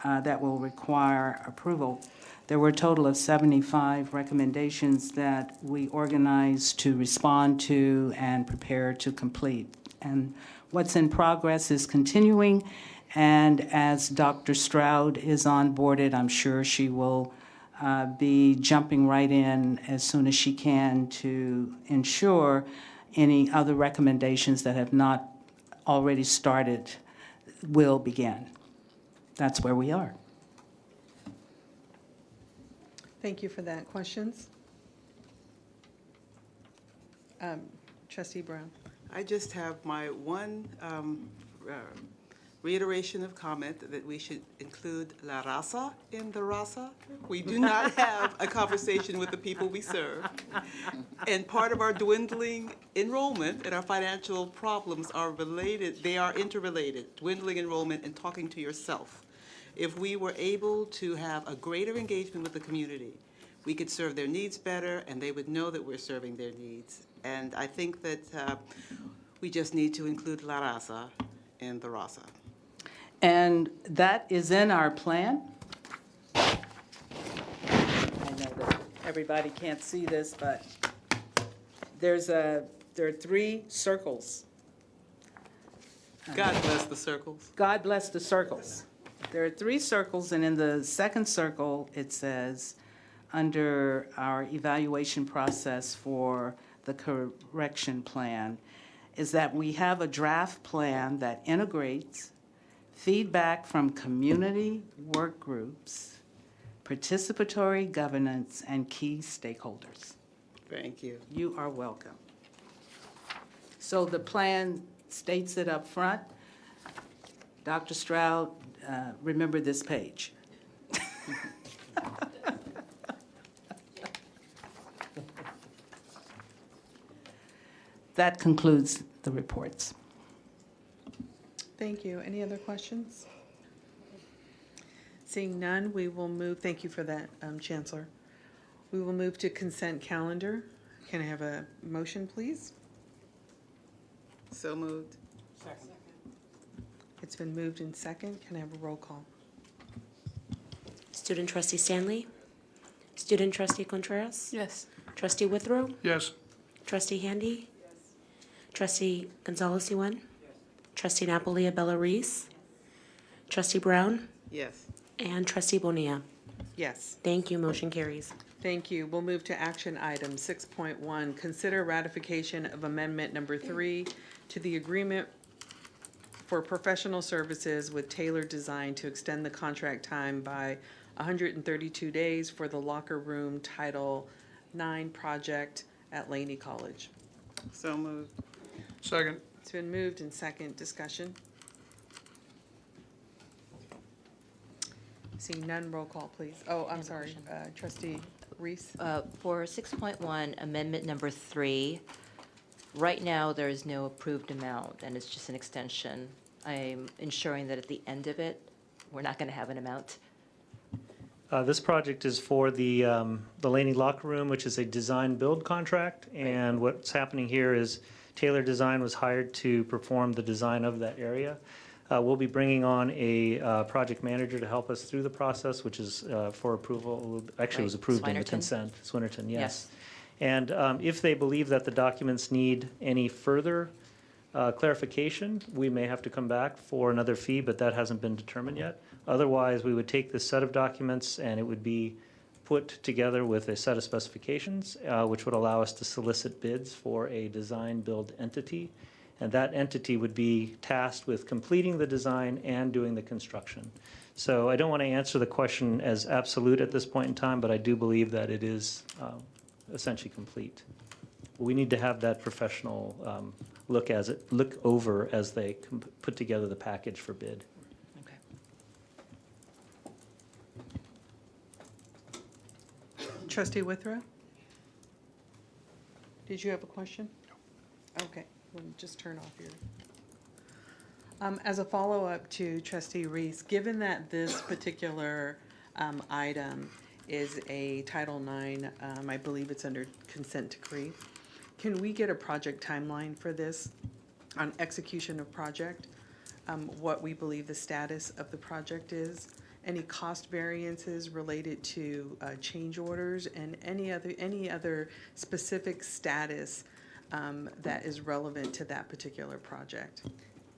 that will require approval. There were a total of 75 recommendations that we organized to respond to and prepare to complete. And what's in progress is continuing. And as Dr. Stroud is onboarded, I'm sure she will be jumping right in as soon as she can to ensure any other recommendations that have not already started will begin. That's where we are. Thank you for that. Questions? Trustee Brown. I just have my one reiteration of comment that we should include La Raza in the Raza. We do not have a conversation with the people we serve. And part of our dwindling enrollment and our financial problems are related, they are interrelated, dwindling enrollment and talking to yourself. If we were able to have a greater engagement with the community, we could serve their needs better and they would know that we're serving their needs. And I think that we just need to include La Raza in the Raza. And that is in our plan. I know that everybody can't see this, but there are 3 circles. God bless the circles. God bless the circles. There are 3 circles, and in the second circle, it says, under our evaluation process for the correction plan, is that we have a draft plan that integrates feedback from community work groups, participatory governance, and key stakeholders. Thank you. You are welcome. So the plan states it up front. Dr. Stroud, remember this page. That concludes the reports. Thank you. Any other questions? Seeing none, we will move, thank you for that, Chancellor. We will move to consent calendar. Can I have a motion, please? So moved. Second. It's been moved in second. Can I have a roll call? Student Trustee Stanley? Student Trustee Contreras? Yes. Trustee Withrow? Yes. Trustee Handy? Yes. Trustee Gonzalez-Yuan? Trustee Napoli Abella-Reese, Trustee Brown, Yes. and Trustee Bonilla. Yes. Thank you. Motion carries. Thank you. We'll move to action item 6.1. Consider ratification of amendment number 3 to the agreement for professional services with Taylor Design to extend the contract time by 132 days for the locker room Title IX project at Linney College. So moved. Second. It's been moved in second. Discussion. Seeing none, roll call, please. Oh, I'm sorry, Trustee Reese? For 6.1, amendment number 3, right now, there is no approved amount, and it's just an extension. I'm ensuring that at the end of it, we're not going to have an amount. This project is for the Linney locker room, which is a design-build contract. And what's happening here is Taylor Design was hired to perform the design of that area. We'll be bringing on a project manager to help us through the process, which is for approval. Actually, it was approved in the consent. Swinnerton, yes. And if they believe that the documents need any further clarification, we may have to come back for another fee, but that hasn't been determined yet. Otherwise, we would take this set of documents and it would be put together with a set of specifications, which would allow us to solicit bids for a design-build entity. And that entity would be tasked with completing the design and doing the construction. So I don't want to answer the question as absolute at this point in time, but I do believe that it is essentially complete. We need to have that professional look over as they put together the package for bid. Trustee Withrow? Did you have a question? No. Okay, we'll just turn off your. As a follow-up to Trustee Reese, given that this particular item is a Title IX, I believe it's under consent decree, can we get a project timeline for this on execution of project? What we believe the status of the project is? Any cost variances related to change orders and any other specific status that is relevant to that particular project?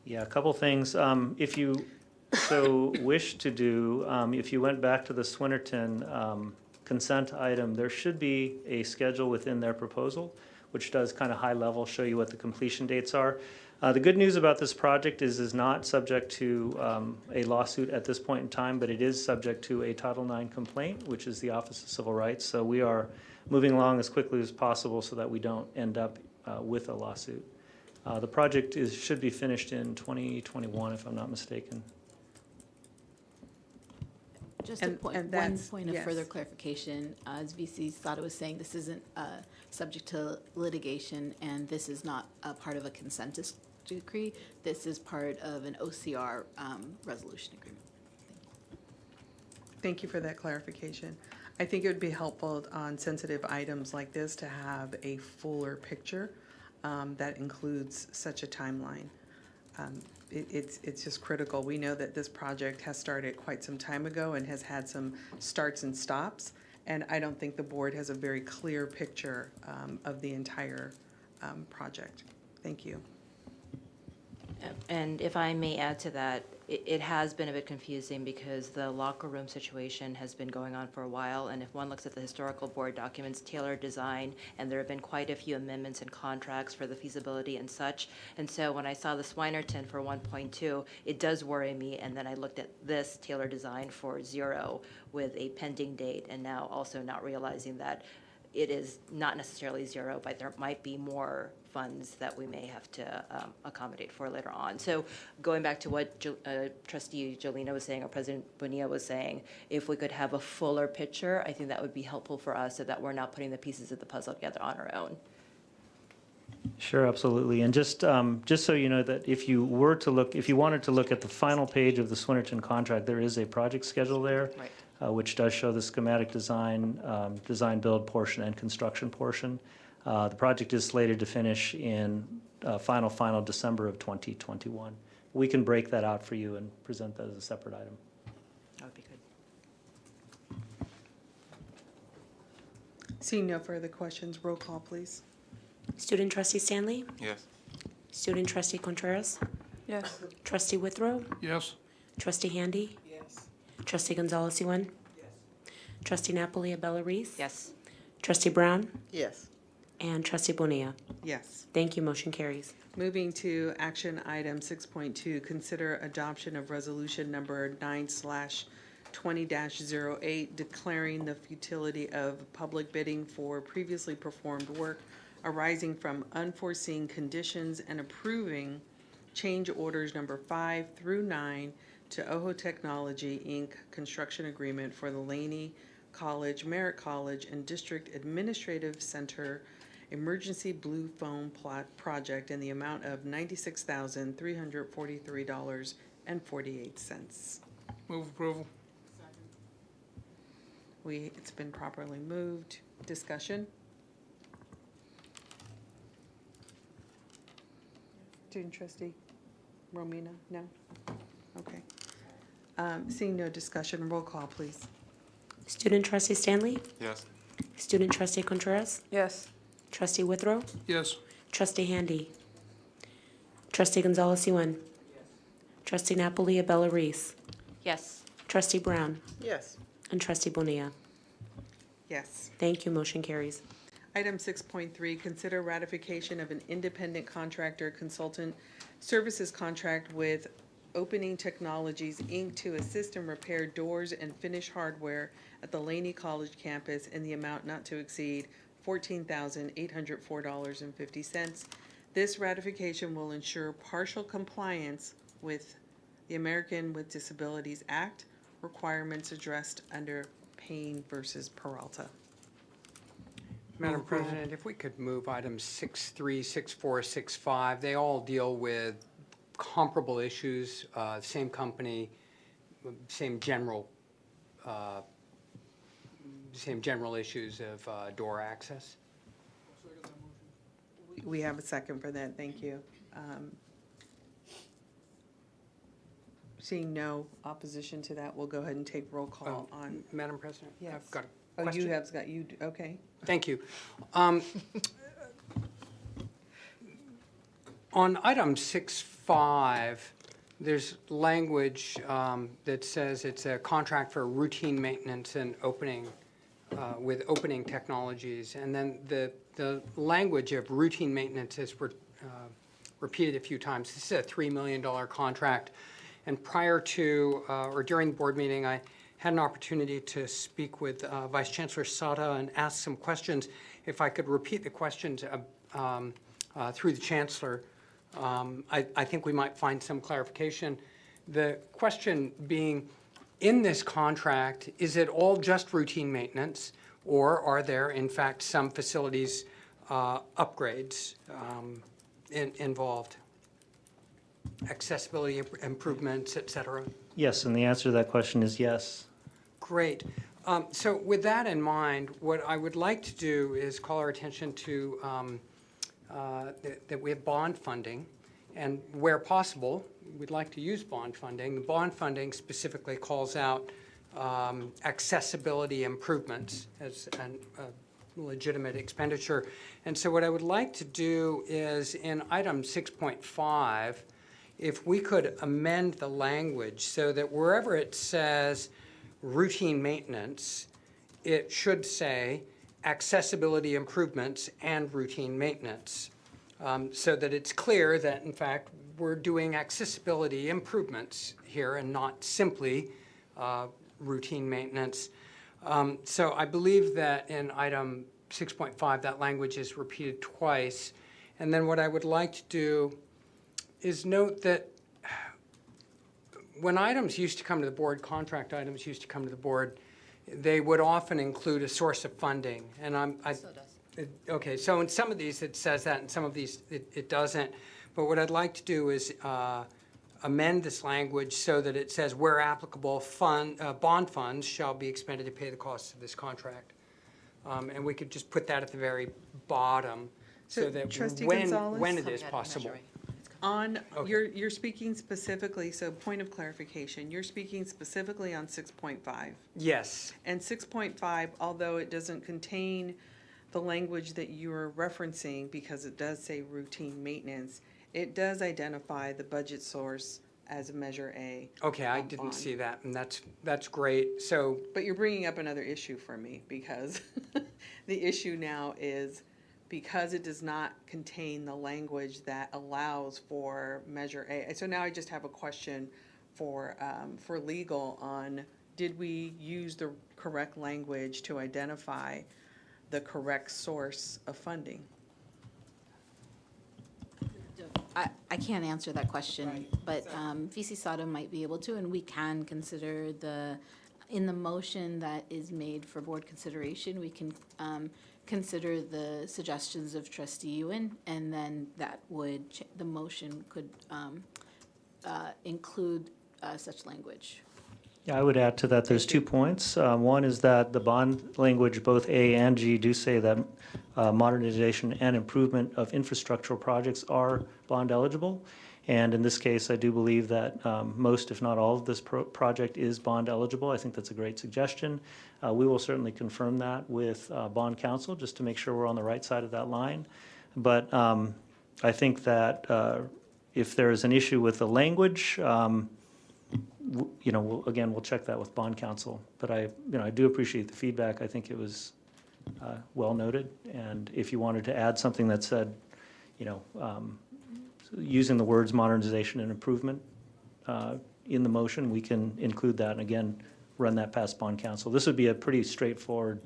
Yeah, a couple things. If you so wish to do, if you went back to the Swinnerton consent item, there should be a schedule within their proposal, which does kind of high level show you what the completion dates are. The good news about this project is not subject to a lawsuit at this point in time, but it is subject to a Title IX complaint, which is the Office of Civil Rights. So we are moving along as quickly as possible so that we don't end up with a lawsuit. The project should be finished in 2021, if I'm not mistaken. Just one point of further clarification. As VC thought it was saying, this isn't subject to litigation, and this is not a part of a consent decree. This is part of an OCR resolution agreement. Thank you for that clarification. I think it would be helpful on sensitive items like this to have a fuller picture that includes such a timeline. It's just critical. We know that this project has started quite some time ago and has had some starts and stops, and I don't think the board has a very clear picture of the entire project. Thank you. And if I may add to that, it has been a bit confusing because the locker room situation has been going on for a while, and if one looks at the historical board documents, Taylor Design, and there have been quite a few amendments and contracts for the feasibility and such. And so when I saw the Swinnerton for 1.2, it does worry me, and then I looked at this Taylor Design for 0 with a pending date, and now also not realizing that it is not necessarily 0, but there might be more funds that we may have to accommodate for later on. So going back to what Trustee Jolina was saying, or President Bonilla was saying, if we could have a fuller picture, I think that would be helpful for us so that we're not putting the pieces of the puzzle together on our own. Sure, absolutely. And just so you know that if you wanted to look at the final page of the Swinnerton contract, there is a project schedule there. Right. Which does show the schematic design, design build portion and construction portion. The project is slated to finish in final December of 2021. We can break that out for you and present that as a separate item. That would be good. Seeing no further questions, roll call, please. Student Trustee Stanley? Yes. Student Trustee Contreras? Yes. Trustee Withrow? Yes. Trustee Handy? Yes. Trustee Gonzalez-Yuan? Yes. Trustee Napoli Abella-Reese? Yes. Trustee Brown? Yes. And Trustee Bonilla? Yes. Thank you. Motion carries. Moving to action item 6.2, consider adoption of resolution number 9/20-08, declaring the futility of public bidding for previously performed work arising from unforeseen conditions and approving change orders number 5 through 9 to OHO Technology, Inc. construction agreement for the Linney College, Merritt College, and District Administrative Center Emergency Blue Phone Project in the amount of $96,343.48. Move approval. It's been properly moved. Discussion? Student trustee Romina, no? Okay. Seeing no discussion, roll call, please. Student trustee Stanley? Yes. Student trustee Contreras? Yes. Trustee Withrow? Yes. Trustee Handy? Trustee Gonzalez-Yuen? Trustee Napoli Abella Reese? Yes. Trustee Brown? Yes. And Trustee Bonilla? Yes. Thank you. Motion carries. Item 6.3, consider ratification of an independent contractor consultant services contract with Opening Technologies, Inc. to assist and repair doors and finish hardware at the Linney College campus in the amount not to exceed $14,804.50. This ratification will ensure partial compliance with the American with Disabilities Act requirements addressed under Payne versus Peralta. Madam President, if we could move items 6.3, 6.4, 6.5, they all deal with comparable issues, same company, same general issues of door access. We have a second for that, thank you. Seeing no opposition to that, we'll go ahead and take roll call on. Madam President? Yes. I've got a Oh, question. you have got, you, okay. Thank you. On item 6.5, there's language that says it's a contract for routine maintenance and opening with Opening Technologies. And then the language of routine maintenance is repeated a few times. This is a $3 million contract. And prior to or during the board meeting, I had an opportunity to speak with Vice Chancellor Sata and ask some questions. If I could repeat the questions through the Chancellor, I think we might find some clarification. The question being, in this contract, is it all just routine maintenance, or are there, in fact, some facilities upgrades involved? Accessibility improvements, et cetera? Yes, and the answer to that question is yes. Great. So with that in mind, what I would like to do is call our attention to that we have bond funding, and where possible, we'd like to use bond funding. The bond funding specifically calls out accessibility improvements as a legitimate expenditure. And so what I would like to do is in item 6.5, if we could amend the language so that wherever it says routine maintenance, it should say accessibility improvements and routine maintenance, so that it's clear that, in fact, we're doing accessibility improvements here and not simply routine maintenance. So I believe that in item 6.5, that language is repeated twice. And then what I would like to do is note that when items used to come to the board, contract items used to come to the board, they would often include a source of funding. And okay, so in some of these it says that, in some of these it doesn't. But what I'd like to do is amend this language so that it says where applicable, bond funds shall be expended to pay the costs of this contract. And we could just put that at the very bottom so that when it is possible. On, you're speaking specifically, so point of clarification, you're speaking specifically on 6.5. Yes. And 6.5, although it doesn't contain the language that you're referencing, because it does say routine maintenance, it does identify the budget source as Measure A. Okay, I didn't see that, and that's great. So, but you're bringing up another issue for me, because the issue now is because it does not contain the language that allows for Measure A. So now I just have a question for legal on, did we use the correct language to identify the correct source of funding? I can't answer that question, but VC SATA might be able to, and we can consider the in the motion that is made for board consideration, we can consider the suggestions of Trustee Ewan, and then that would, the motion could include such language. Yeah, I would add to that, there's 2 points. One is that the bond language, both A and G, do say that modernization and improvement of infrastructural projects are bond eligible. And in this case, I do believe that most, if not all, of this project is bond eligible. I think that's a great suggestion. We will certainly confirm that with bond counsel just to make sure we're on the right side of that line. But I think that if there is an issue with the language, we'll check that with bond counsel. But I do appreciate the feedback. I think it was well noted. And if you wanted to add something that said, using the words modernization and improvement in the motion, we can include that and again run that past bond counsel. This would be a pretty straightforward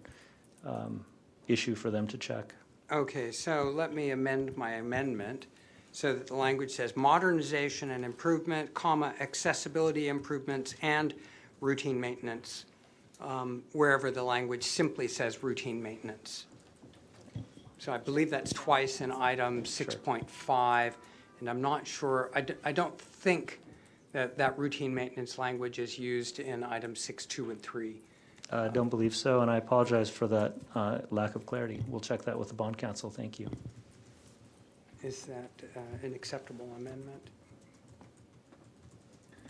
issue for them to check. Okay, so let me amend my amendment so that the language says modernization and improvement, comma, accessibility improvements and routine maintenance, wherever the language simply says routine maintenance. So I believe that's twice in item 6.5, and I'm not sure, I don't think that routine maintenance language is used in items 6, 2, and 3. I don't believe so, and I apologize for that lack of clarity. We'll check that with the bond counsel. Thank you. Is that an acceptable amendment?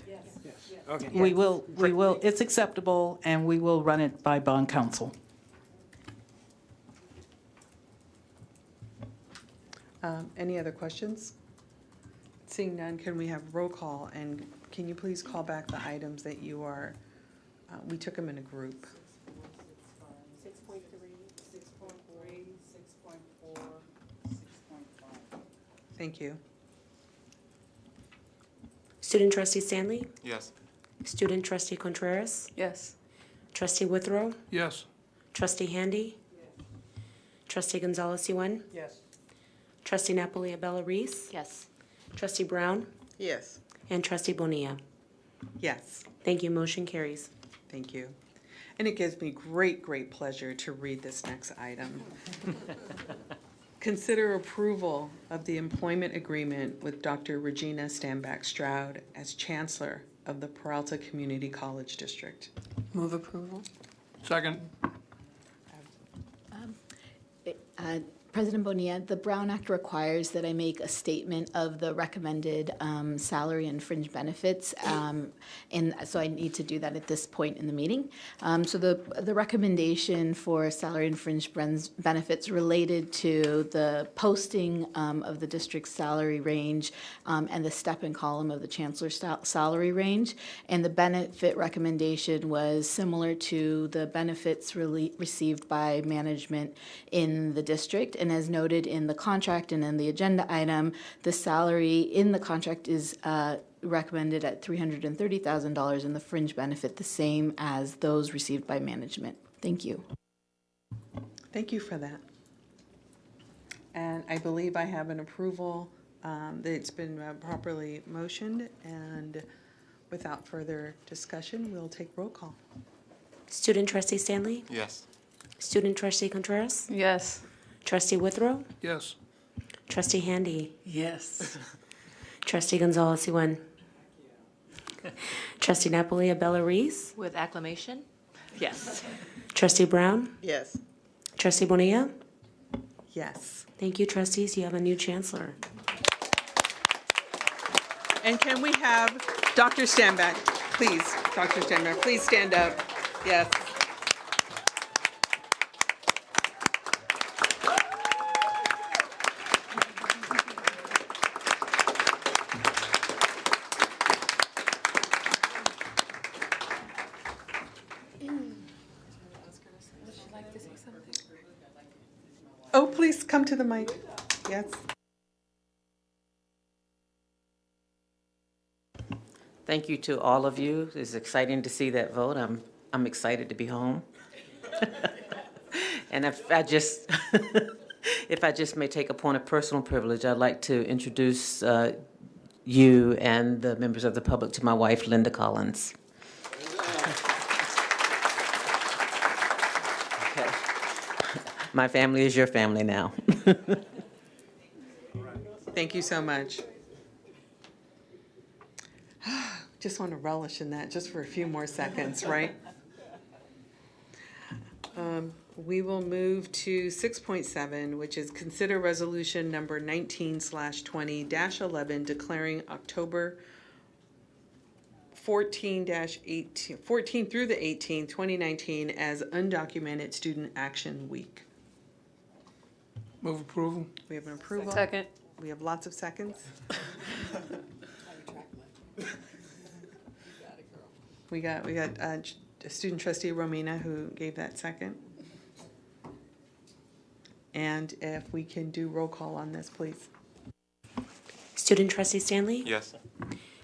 Yes. Okay. We will, it's acceptable, and we will run it by bond counsel. Any other questions? Seeing none, can we have roll call, and can you please call back the items that you are, we took them in a group. 6.3, 6.3, 6.4, 6.5. Thank you. Student Trustee Stanley? Yes. Student Trustee Contreras? Yes. Trustee Withrow? Yes. Trustee Handy? Trustee Gonzalez-Yuen? Yes. Trustee Napoli-Abella Reese? Yes. Trustee Brown? Yes. And Trustee Bonilla? Yes. Thank you. Motion carries. Thank you. And it gives me great pleasure to read this next item. Consider approval of the employment agreement with Dr. Regina Stanback Stroud as Chancellor of the Peralta Community College District. Move approval. Second. President Bonilla, the Brown Act requires that I make a statement of the recommended salary and fringe benefits, and so I need to do that at this point in the meeting. So the recommendation for salary and fringe benefits related to the posting of the district's salary range and the step and column of the chancellor's salary range, and the benefit recommendation was similar to the benefits received by management in the district. And as noted in the contract and in the agenda item, the salary in the contract is recommended at $330,000 and the fringe benefit the same as those received by management. Thank you. Thank you for that. And I believe I have an approval that it's been properly motioned, and without further discussion, we'll take roll call. Student Trustee Stanley? Yes. Student Trustee Contreras? Yes. Trustee Withrow? Yes. Trustee Handy? Yes. Trustee Gonzalez-Yuen? Trustee Napoli-Abella Reese? With acclamation? Yes. Trustee Brown? Yes. Trustee Bonilla? Yes. Thank you, trustees. You have a new chancellor. And can we have Dr. Stanback, please, Dr. Stanback, please stand up. Yes. Oh, please come to the mic. Yes. Thank you to all of you. It's exciting to see that vote. I'm excited to be home. And if I just may take a point of personal privilege, I'd like to introduce you and the members of the public to my wife, Linda Collins. My family is your family now. Thank you so much. Just want to relish in that just for a few more seconds, right? We will move to 6.7, which is consider resolution number 19/20-11 declaring October 14 through the 18th, 2019 as Undocumented Student Action Week. Move approval. We have an approval. Second. We have lots of seconds. We got student trustee Romina who gave that second. And if we can do roll call on this, please. Student trustee Stanley? Yes.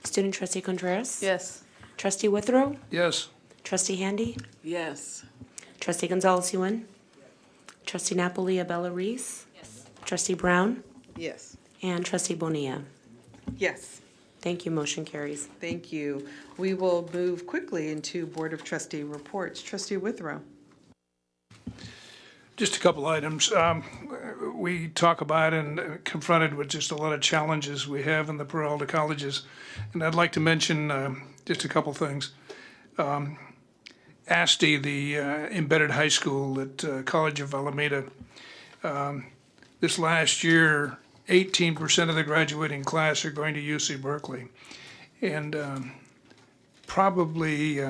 Student trustee Contreras? Yes. Trustee Withrow? Yes. Trustee Handy? Yes. Trustee Gonzalez-Yuan? Trustee Napoli Abella Reese? Yes. Trustee Brown? Yes. And Trustee Bonilla? Yes. Thank you. Motion carries. Thank you. We will move quickly into Board of Trustee reports. Trustee Withrow. Just a couple items. We talk about and confronted with just a lot of challenges we have in the Peralta colleges. And I'd like to mention just a couple things. ASTE, the embedded high school at College of Alameda, this last year, 18% of the graduating class are going to UC Berkeley. And probably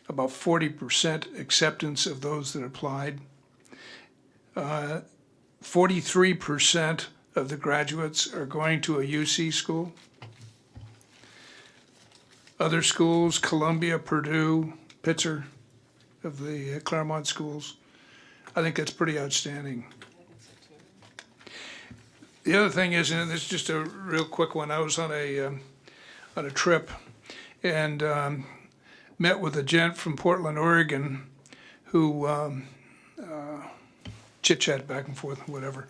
about 40% acceptance of those that applied. 43% of the graduates are going to a UC school. Other schools, Columbia, Purdue, Pitzer, of the Claremont schools. I think that's pretty outstanding. The other thing is, and this is just a real quick one, I was on a trip and met with a gent from Portland, Oregon, who chit-chat back and forth, whatever.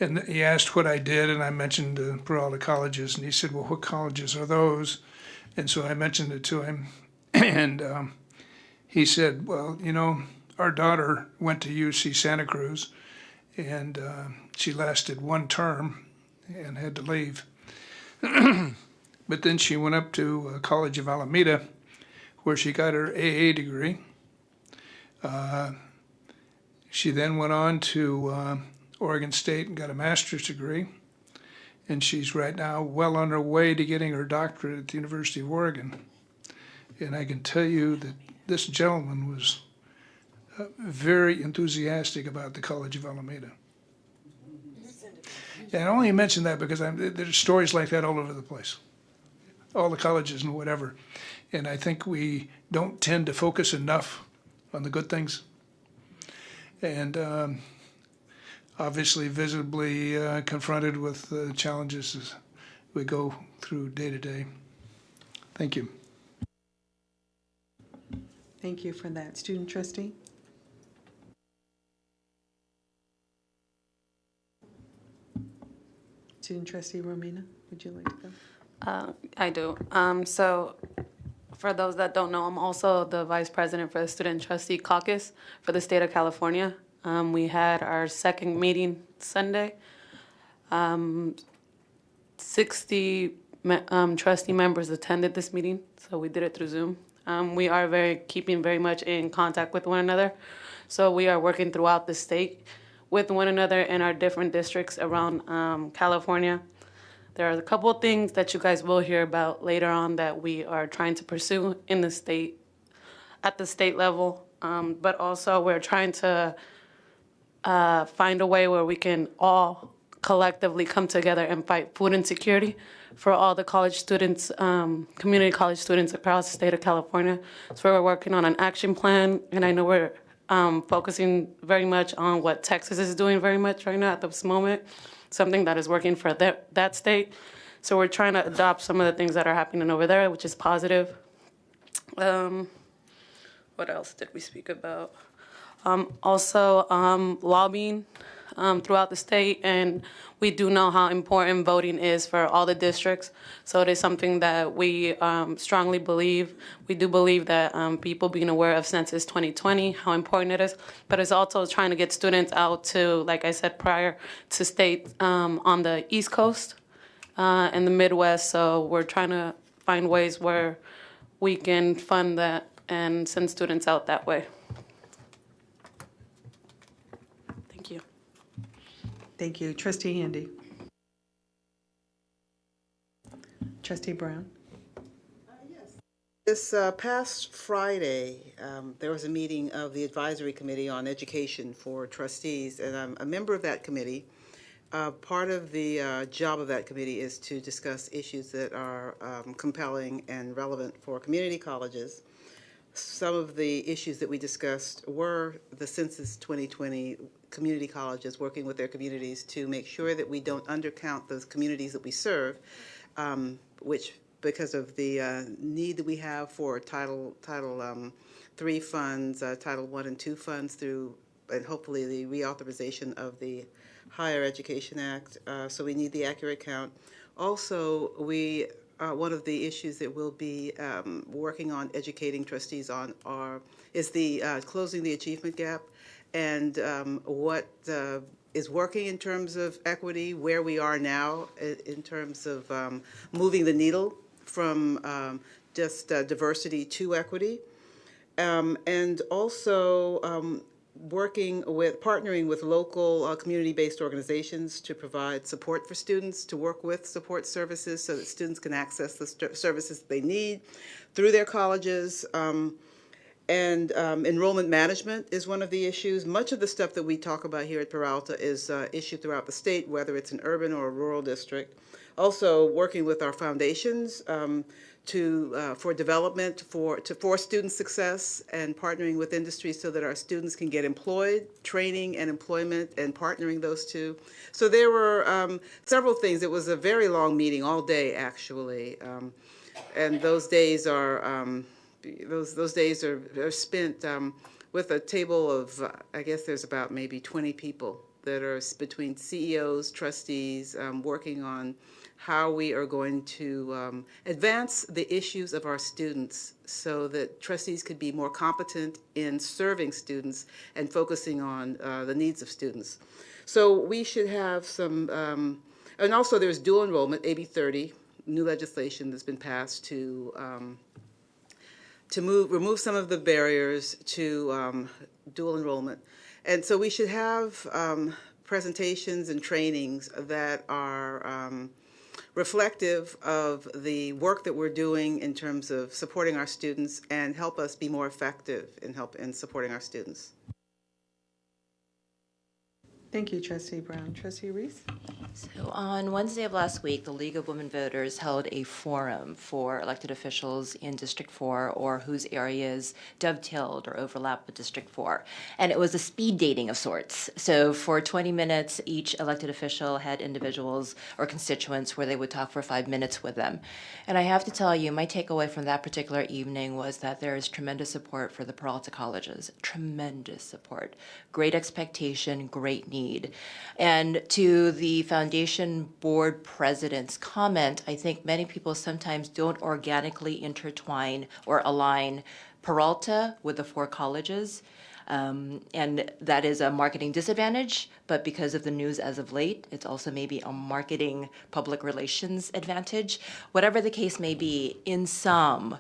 And he asked what I did, and I mentioned Peralta colleges, and he said, well, what colleges are those? And so I mentioned it to him, and he said, well, you know, our daughter went to UC Santa Cruz, and she lasted one term and had to leave. But then she went up to College of Alameda, where she got her AA degree. She then went on to Oregon State and got a master's degree. And she's right now well on her way to getting her doctorate at the University of Oregon. And I can tell you that this gentleman was very enthusiastic about the College of Alameda. And I only mention that because there's stories like that all over the place, all the colleges and whatever. And I think we don't tend to focus enough on the good things. And obviously visibly confronted with the challenges as we go through day to day. Thank you. Thank you for that. Student trustee? Student trustee Romina, would you like to go? I do. So for those that don't know, I'm also the vice president for the Student Trustee Caucus for the state of California. We had our second meeting Sunday. 60 trustee members attended this meeting, so we did it through Zoom. We are keeping very much in contact with one another. So we are working throughout the state with one another in our different districts around California. There are a couple of things that you guys will hear about later on that we are trying to pursue in the state, at the state level. But also we're trying to find a way where we can all collectively come together and fight food insecurity for all the college students, community college students across the state of California. So we're working on an action plan, and I know we're focusing very much on what Texas is doing very much right now at this moment, something that is working for that state. So we're trying to adopt some of the things that are happening over there, which is positive. What else did we speak about? Also, lobbying throughout the state, and we do know how important voting is for all the districts. So it is something that we strongly believe. We do believe that people being aware of Census 2020, how important it is, but it's also trying to get students out to, like I said prior, to states on the East Coast and the Midwest. So we're trying to find ways where we can fund that and send students out that way. Thank you. Thank you. Trustee Handy. Trustee Brown. This past Friday, there was a meeting of the Advisory Committee on Education for Trustees, and I'm a member of that committee. Part of the job of that committee is to discuss issues that are compelling and relevant for community colleges. Some of the issues that we discussed were the Census 2020 community colleges working with their communities to make sure that we don't undercount those communities that we serve, which because of the need that we have for Title III funds, Title I and II funds through, and hopefully the reauthorization of the Higher Education Act. So we need the accurate count. Also, one of the issues that we'll be working on educating trustees on is the closing the achievement gap and what is working in terms of equity, where we are now in terms of moving the needle from just diversity to equity, and also partnering with local community-based organizations to provide support for students, to work with support services so that students can access the services they need through their colleges. And enrollment management is one of the issues. Much of the stuff that we talk about here at Peralta is issued throughout the state, whether it's an urban or a rural district. Also working with our foundations for development, for student success, and partnering with industry so that our students can get employed, training and employment, and partnering those two. So there were several things. It was a very long meeting, all day actually, and those days are those days are spent with a table of I guess there's about maybe 20 people that are between CEOs, trustees, working on how we are going to advance the issues of our students so that trustees could be more competent in serving students and focusing on the needs of students. So we should have some, and also there's dual enrollment, AB 30, new legislation that's been passed to remove some of the barriers to dual enrollment. And so we should have presentations and trainings that are reflective of the work that we're doing in terms of supporting our students and help us be more effective in supporting our students. Thank you, Trustee Brown. Trustee Reese? So on Wednesday of last week, the League of Women Voters held a forum for elected officials in District 4 or whose areas dovetailed or overlapped with District 4. And it was a speed dating of sorts. So for 20 minutes, each elected official had individuals or constituents where they would talk for 5 minutes with them. And I have to tell you, my takeaway from that particular evening was that there is tremendous support for the Peralta colleges, tremendous support, great expectation, great need. And to the foundation board president's comment, I think many people sometimes don't organically intertwine or align Peralta with the 4 colleges. And that is a marketing disadvantage, but because of the news as of late, it's also maybe a marketing public relations advantage. Whatever the case may be, in sum,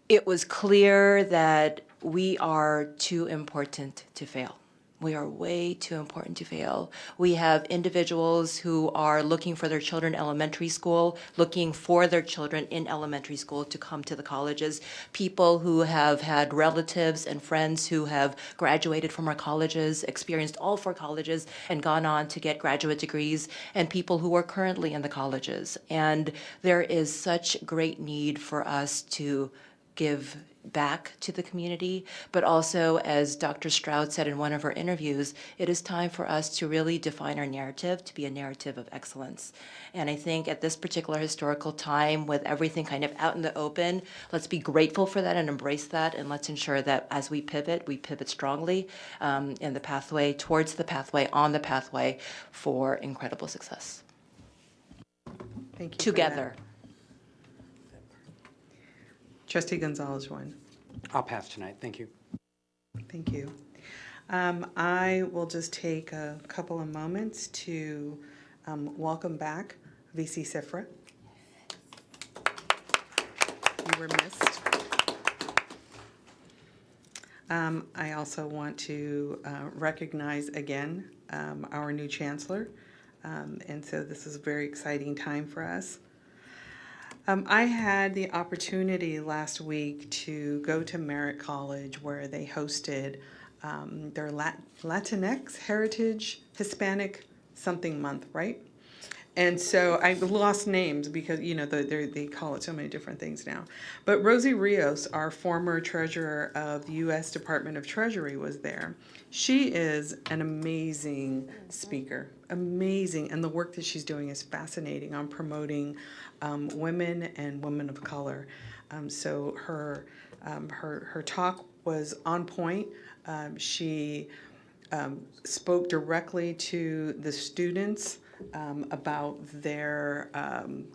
it was clear that we are too important to fail. We are way too important to fail. We have individuals who are looking for their children in elementary school, looking for their children in elementary school to come to the colleges, people who have had relatives and friends who have graduated from our colleges, experienced all 4 colleges, and gone on to get graduate degrees, and people who are currently in the colleges. And there is such great need for us to give back to the community, but also, as Dr. Stroud said in one of our interviews, it is time for us to really define our narrative to be a narrative of excellence. And I think at this particular historical time, with everything kind of out in the open, let's be grateful for that and embrace that, and let's ensure that as we pivot strongly in the pathway, towards the pathway, on the pathway for incredible success. Thank you. Together. Trustee Gonzalez-Wren. I'll pass tonight. Thank you. Thank you. I will just take a couple of moments to welcome back VC Sifra. You were missed. I also want to recognize again our new Chancellor. And so this is a very exciting time for us. I had the opportunity last week to go to Merritt College, where they hosted their Latinx Heritage Hispanic something month, right? And so I lost names because, you know, they call it so many different things now. But Rosie Rios, our former treasurer of the U.S. Department of Treasury, was there. She is an amazing speaker, amazing. And the work that she's doing is fascinating on promoting women and women of color. So her talk was on point. She spoke directly to the students about their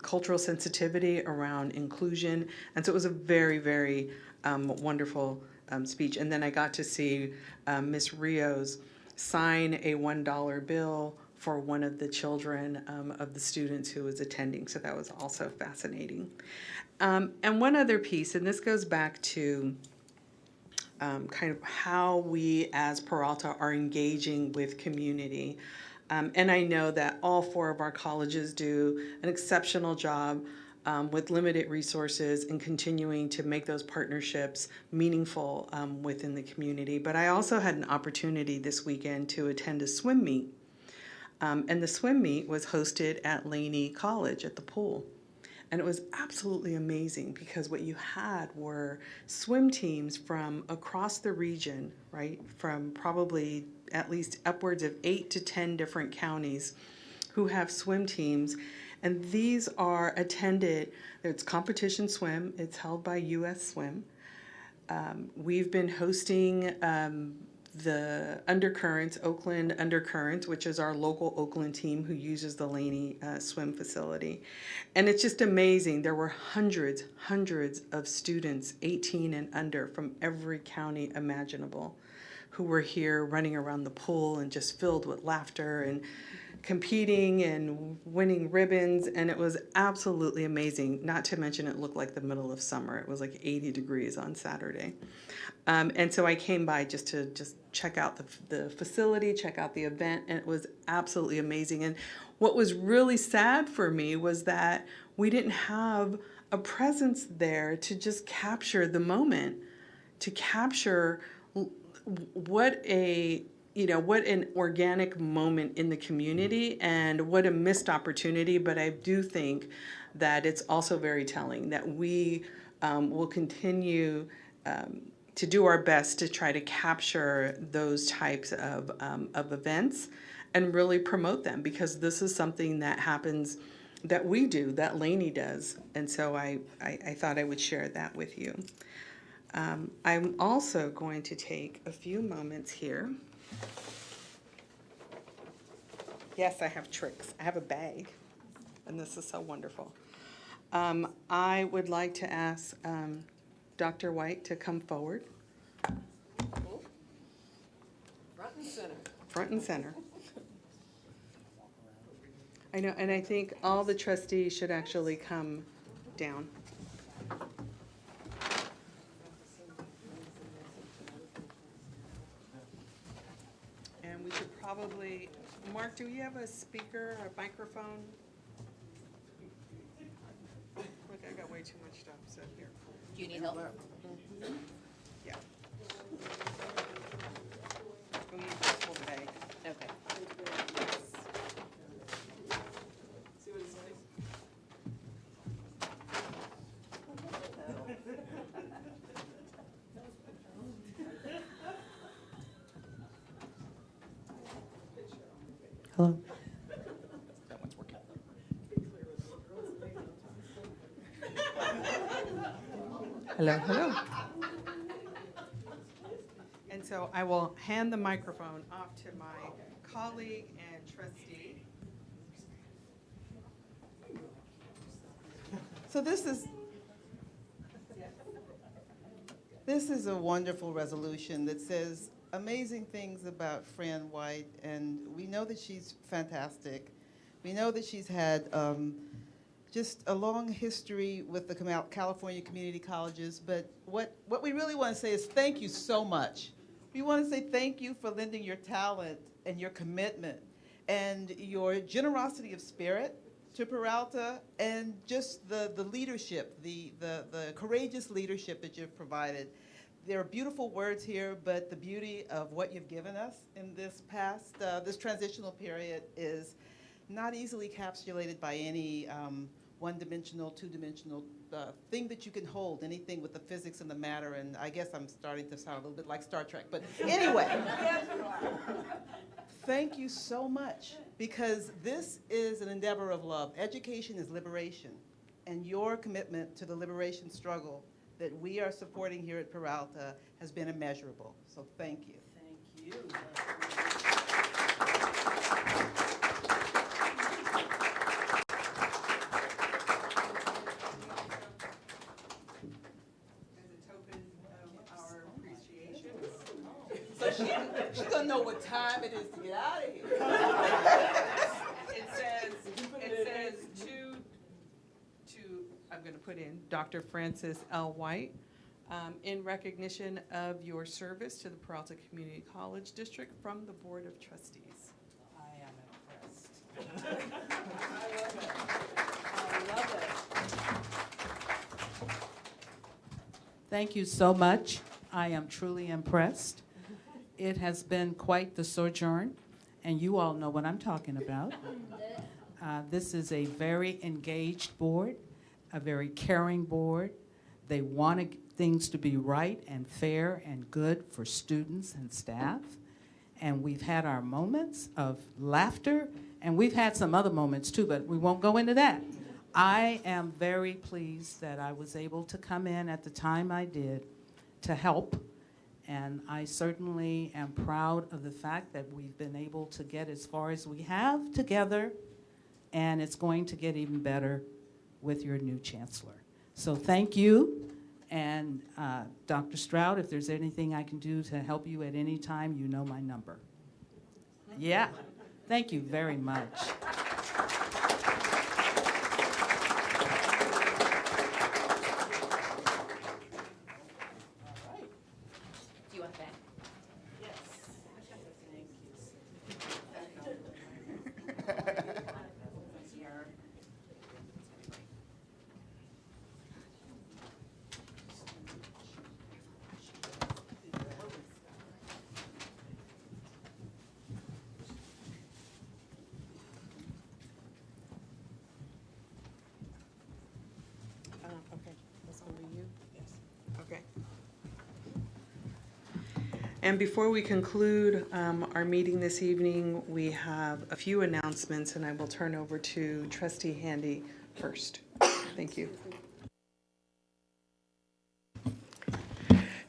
cultural sensitivity around inclusion. And so it was a very, very wonderful speech. And then I got to see Ms. Rios sign a $1 bill for one of the children of the students who was attending. So that was also fascinating. And one other piece, and this goes back to kind of how we as Peralta are engaging with community. And I know that all 4 of our colleges do an exceptional job with limited resources and continuing to make those partnerships meaningful within the community. But I also had an opportunity this weekend to attend a swim meet. And the swim meet was hosted at Linney College at the pool. And it was absolutely amazing because what you had were swim teams from across the region, right? From probably at least upwards of 8 to 10 different counties who have swim teams. And these are attended, it's competition swim, it's held by US Swim. We've been hosting the Undercurrents, Oakland Undercurrents, which is our local Oakland team who uses the Linney swim facility. And it's just amazing. There were hundreds of students, 18 and under, from every county imaginable, who were here running around the pool and just filled with laughter and competing and winning ribbons. And it was absolutely amazing. Not to mention it looked like the middle of summer. It was like 80 degrees on Saturday. And so I came by just to check out the facility, check out the event, and it was absolutely amazing. And what was really sad for me was that we didn't have a presence there to just capture the moment, to capture what an organic moment in the community and what a missed opportunity. But I do think that it's also very telling that we will continue to do our best to try to capture those types of events and really promote them, because this is something that happens, that we do, that Linney does. And so I thought I would share that with you. I'm also going to take a few moments here. Yes, I have tricks. I have a bag, and this is so wonderful. I would like to ask Dr. White to come forward. Front and center. Front and center. I know, and I think all the trustees should actually come down. And we should probably, Mark, do you have a speaker, a microphone? Look, I got way too much stuff set here. Do you need help? Yeah. We need to hold the bag. Okay. See what it says? Hello. That one's working. Hello, hello. And so I will hand the microphone off to my colleague and trustee. So this is a wonderful resolution that says amazing things about Fran White, and we know that she's fantastic. We know that she's had just a long history with the California community colleges, but what we really want to say is thank you so much. We want to say thank you for lending your talent and your commitment and your generosity of spirit to Peralta, and just the leadership, the courageous leadership that you've provided. There are beautiful words here, but the beauty of what you've given us in this past, this transitional period is not easily encapsulated by any one-dimensional, two-dimensional thing that you can hold, anything with the physics and the matter, and I guess I'm starting to sound a little bit like Star Trek, but anyway. Thank you so much, because this is an endeavor of love. Education is liberation, and your commitment to the liberation struggle that we are supporting here at Peralta has been immeasurable. So thank you. Thank you. So she's gonna know what time it is to get out of here. It says I'm gonna put in Dr. Frances L. White, in recognition of your service to the Peralta Community College District from the Board of Trustees. I am impressed. I love it. Thank you so much. I am truly impressed. It has been quite the sojourn, and you all know what I'm talking about. This is a very engaged board, a very caring board. They want things to be right and fair and good for students and staff. And we've had our moments of laughter, and we've had some other moments too, but we won't go into that. I am very pleased that I was able to come in at the time I did to help. And I certainly am proud of the fact that we've been able to get as far as we have together, and it's going to get even better with your new chancellor. So thank you. And Dr. Stroud, if there's anything I can do to help you at any time, you know my number. Yeah, thank you very much. Do you want that? Okay, that's only you? Yes. Okay. And before we conclude our meeting this evening, we have a few announcements, and I will turn over to Trustee Handy first. Thank you.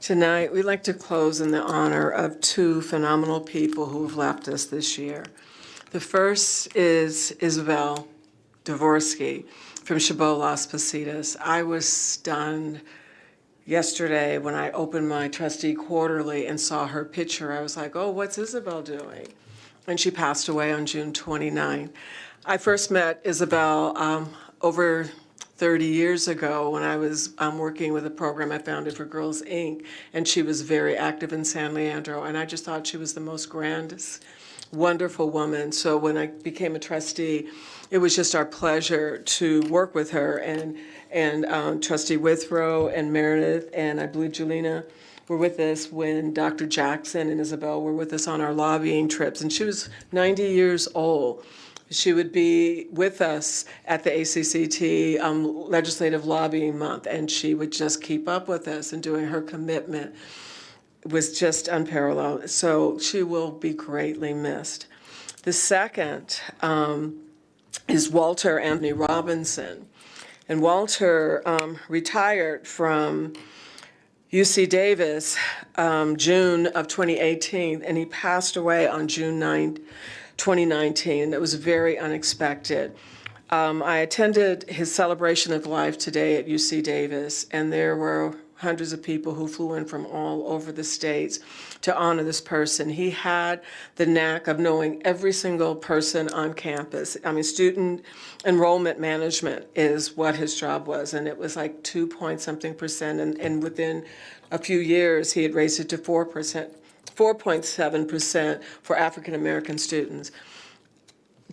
Tonight, we'd like to close in the honor of two phenomenal people who have left us this year. The first is Isabel Dvorsky from Chabot Las Positas. I was stunned yesterday when I opened my trustee quarterly and saw her picture. I was like, oh, what's Isabel doing? And she passed away on June 29. I first met Isabel over 30 years ago when I was working with a program I founded for Girls, Inc., and she was very active in San Leandro, and I just thought she was the most grandest, wonderful woman. So when I became a trustee, it was just our pleasure to work with her, and Trustee Withrow and Meredith, and I believe Julina were with us when Dr. Jackson and Isabel were with us on our lobbying trips, and she was 90 years old. She would be with us at the ACCT Legislative Lobbying Month, and she would just keep up with us, and doing her commitment was just unparalleled. So she will be greatly missed. The second is Walter Anthony Robinson. And Walter retired from UC Davis June of 2018, and he passed away on June 9th, 2019. It was very unexpected. I attended his celebration of life today at UC Davis, and there were hundreds of people who flew in from all over the states to honor this person. He had the knack of knowing every single person on campus. I mean, student enrollment management is what his job was, and it was like 2-point-something%, and within a few years, he had raised it to 4.7% for African American students.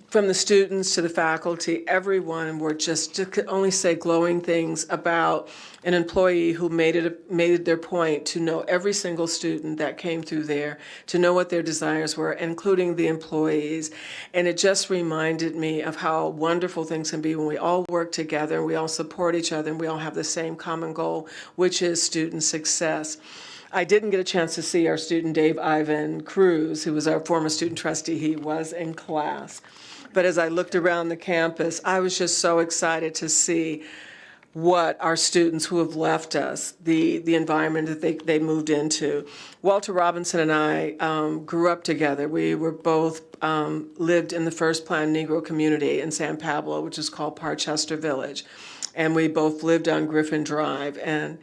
From the students to the faculty, everyone were just could only say glowing things about an employee who made it their point to know every single student that came through there, to know what their desires were, including the employees. And it just reminded me of how wonderful things can be when we all work together, and we all support each other, and we all have the same common goal, which is student success. I didn't get a chance to see our student, Dave Ivan Cruz, who was our former student trustee. He was in class. But as I looked around the campus, I was just so excited to see what our students who have left us, the environment that they moved into. Walter Robinson and I grew up together. We were both lived in the first planned Negro community in San Pablo, which is called Parchester Village. And we both lived on Griffin Drive. And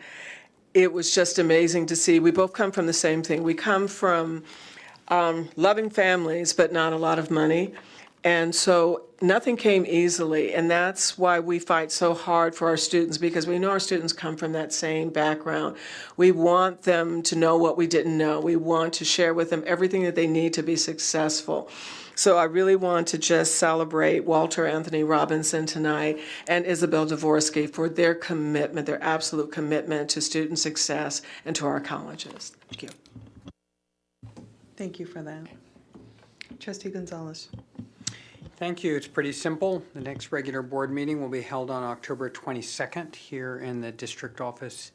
it was just amazing to see. We both come from the same thing. We come from loving families, but not a lot of money. And so nothing came easily, and that's why we fight so hard for our students, because we know our students come from that same background. We want them to know what we didn't know. We want to share with them everything that they need to be successful. So I really want to just celebrate Walter Anthony Robinson tonight and Isabel Dvorsky for their commitment, their absolute commitment to student success and to our colleges. Thank you. Thank you for that. Trustee Gonzalez. Thank you. It's pretty simple. The next regular board meeting will be held on October 22nd here in the district office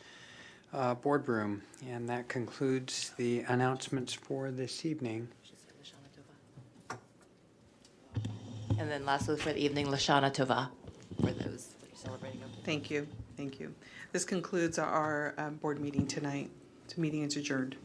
boardroom. And that concludes the announcements for this evening. And then lastly for the evening, Lashana Tova, for those that are celebrating. Thank you. Thank you. This concludes our board meeting tonight. The meeting is adjourned.